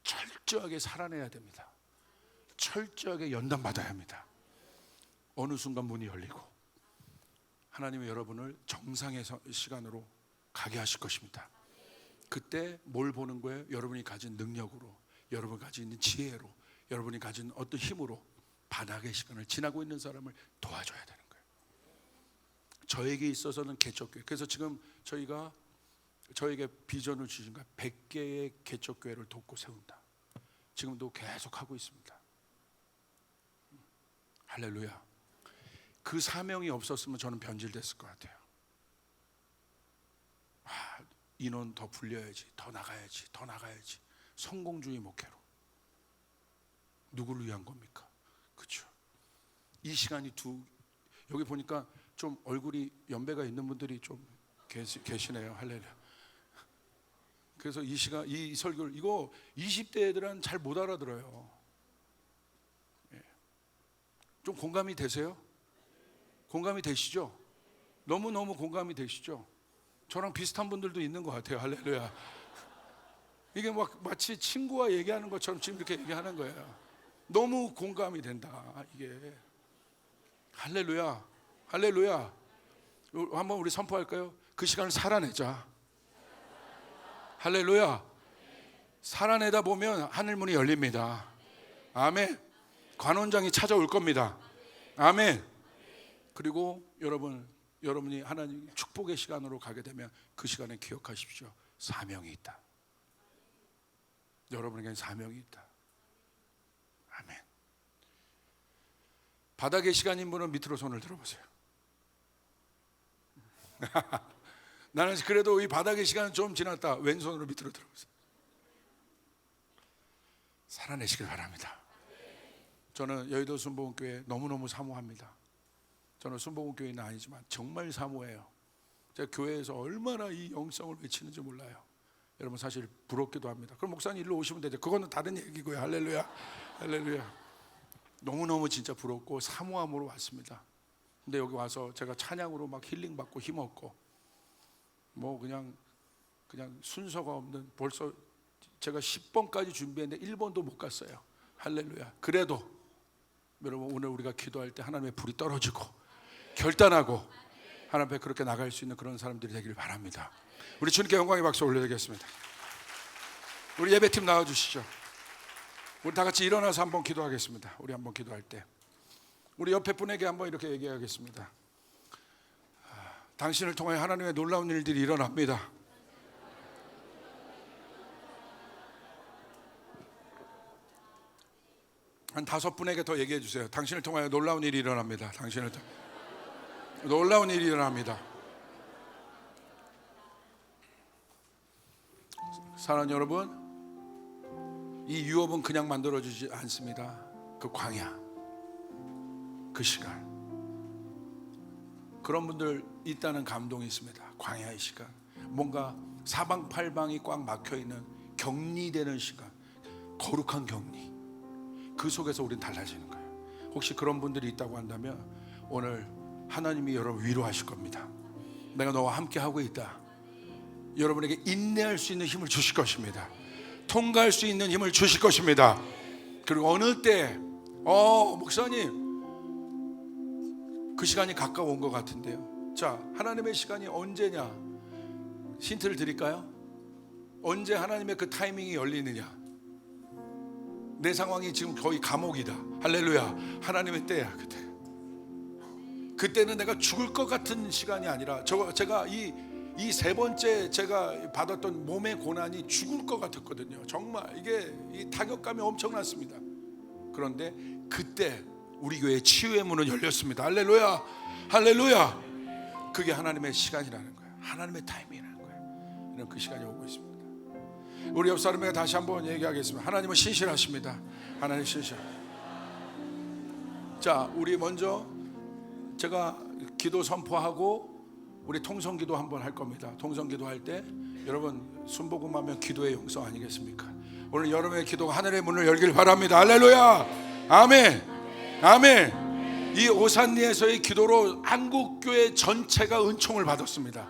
철저하게 살아내야 됩니다. 철저하게 연단받아야 합니다. 어느 순간 문이 열리고 하나님이 여러분을 정상의 시간으로 가게 하실 것입니다. 그때 뭘 보는 거예요? 여러분이 가진 능력으로, 여러분이 가진 지혜로, 여러분이 가진 어떤 힘으로 바닥의 시간을 지나고 있는 사람을 도와줘야 되는 거예요. 저에게 있어서는 개척교회. 그래서 지금 저에게 비전을 주신 거예요. 100개의 개척교회를 돕고 세운다. 지금도 계속 하고 있습니다. 할렐루야. 그 사명이 없었으면 저는 변질됐을 것 같아요. 인원 더 불려야지, 더 나가야지. 성공주의 목회로. 누구를 위한 겁니까? 그렇죠. 이 시간이 여기 보니까 좀 얼굴이 연배가 있는 분들이 좀 계시네요. 할렐루야. 그래서 이 설교를 이거 20대 애들은 잘 못 알아들어요. 좀 공감이 되세요? 공감이 되시죠? 너무너무 공감이 되시죠? 저랑 비슷한 분들도 있는 것 같아요. 할렐루야. 이게 마치 친구와 얘기하는 것처럼 지금 이렇게 얘기하는 거예요. 너무 공감이 된다. 이게 할렐루야. 할렐루야. 한번 우리 선포할까요? 그 시간을 살아내자. 할렐루야. 살아내다 보면 하늘 문이 열립니다. 아멘. 관원장이 찾아올 겁니다. 아멘. 그리고 여러분이 하나님 축복의 시간으로 가게 되면 그 시간에 기억하십시오. 사명이 있다. 여러분에게는 사명이 있다. 아멘. 바닥의 시간인 분은 밑으로 손을 들어보세요. 나는 그래도 이 바닥의 시간은 좀 지났다. 왼손으로 밑으로 들어보세요. 살아내시길 바랍니다. 저는 여의도 순복음교회 너무너무 사모합니다. 저는 순복음교회는 아니지만 정말 사모해요. 제가 교회에서 얼마나 이 영성을 외치는지 몰라요. 여러분 사실 부럽기도 합니다. 그럼 목사님 일로 오시면 되죠. 그거는 다른 얘기고요. 할렐루야. 할렐루야. 너무너무 진짜 부럽고 사모함으로 왔습니다. 근데 여기 와서 제가 찬양으로 막 힐링받고 힘없고 뭐 그냥 순서가 없는, 벌써 제가 10번까지 준비했는데 1번도 못 갔어요. 할렐루야. 그래도 여러분 오늘 우리가 기도할 때 하나님의 불이 떨어지고 결단하고 하나님 앞에 그렇게 나갈 수 있는 그런 사람들이 되기를 바랍니다. 우리 주님께 영광의 박수 올려드리겠습니다. 우리 예배팀 나와주시죠. 우리 다 같이 일어나서 한번 기도하겠습니다. 우리 한번 기도할 때 우리 옆에 분에게 한번 이렇게 얘기하겠습니다. 당신을 통해 하나님의 놀라운 일들이 일어납니다. 한 5분에게 더 얘기해 주세요. 당신을 통하여 놀라운 일이 일어납니다. 놀라운 일이 일어납니다. 사랑하는 여러분, 이 유업은 그냥 만들어지지 않습니다. 그 광야, 그 시간, 그런 분들 있다는 감동이 있습니다. 광야의 시간, 뭔가 사방팔방이 꽉 막혀있는 격리되는 시간, 거룩한 격리, 그 속에서 우린 달라지는 거예요. 혹시 그런 분들이 있다고 한다면 오늘 하나님이 여러분 위로하실 겁니다. 내가 너와 함께 하고 있다. 여러분에게 인내할 수 있는 힘을 주실 것입니다. 통과할 수 있는 힘을 주실 것입니다. 그리고 어느 때 목사님 그 시간이 가까워 온 것 같은데요. 자, 하나님의 시간이 언제냐? 힌트를 드릴까요? 언제 하나님의 그 타이밍이 열리느냐? 내 상황이 지금 거의 감옥이다. 할렐루야. 하나님의 때야. 그때는 내가 죽을 것 같은 시간이 아니라 제가 이 세 번째 제가 받았던 몸의 고난이 죽을 것 같았거든요. 정말 이게 이 타격감이 엄청났습니다. 그런데 그때 우리 교회 치유의 문은 열렸습니다. 할렐루야. 할렐루야. 그게 하나님의 시간이라는 거예요. 하나님의 타이밍이라는 거예요. 이런 그 시간이 오고 있습니다. 우리 옆 사람에게 다시 한번 얘기하겠습니다. 하나님은 신실하십니다. 하나님 신실. 자, 우리 먼저 제가 기도 선포하고 우리 통성기도 한번 할 겁니다. 통성기도 할 때 여러분 순복음하면 기도의 영성 아니겠습니까? 오늘 여러분의 기도가 하늘의 문을 열길 바랍니다. 할렐루야. 아멘. 아멘. 이 오산리에서의 기도로 한국교회 전체가 은총을 받았습니다.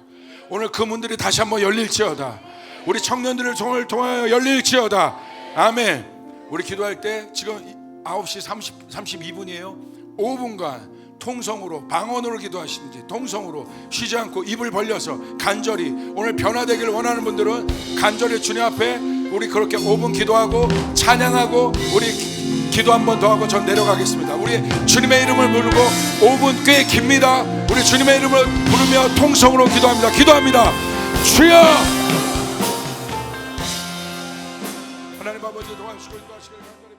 오늘 그 문들이 다시 한번 열릴지어다. 우리 청년들을 통하여 열릴지어다. 아멘. 우리 기도할 때 지금 9시 32분이에요 5분간 통성으로, 방언으로 기도하시는지 통성으로 쉬지 않고 입을 벌려서 간절히 오늘 변화되기를 원하는 분들은 간절히 주님 앞에 우리 그렇게 5분 기도하고 찬양하고 우리 기도 한 번 더 하고 전 내려가겠습니다. 우리 주님의 이름을 부르고 5분 꽤 깁니다. 우리 주님의 이름을 부르며 통성으로 기도합니다. 기도합니다. 주여! 하나님 아버지 도와주시고 인도하시길 간절히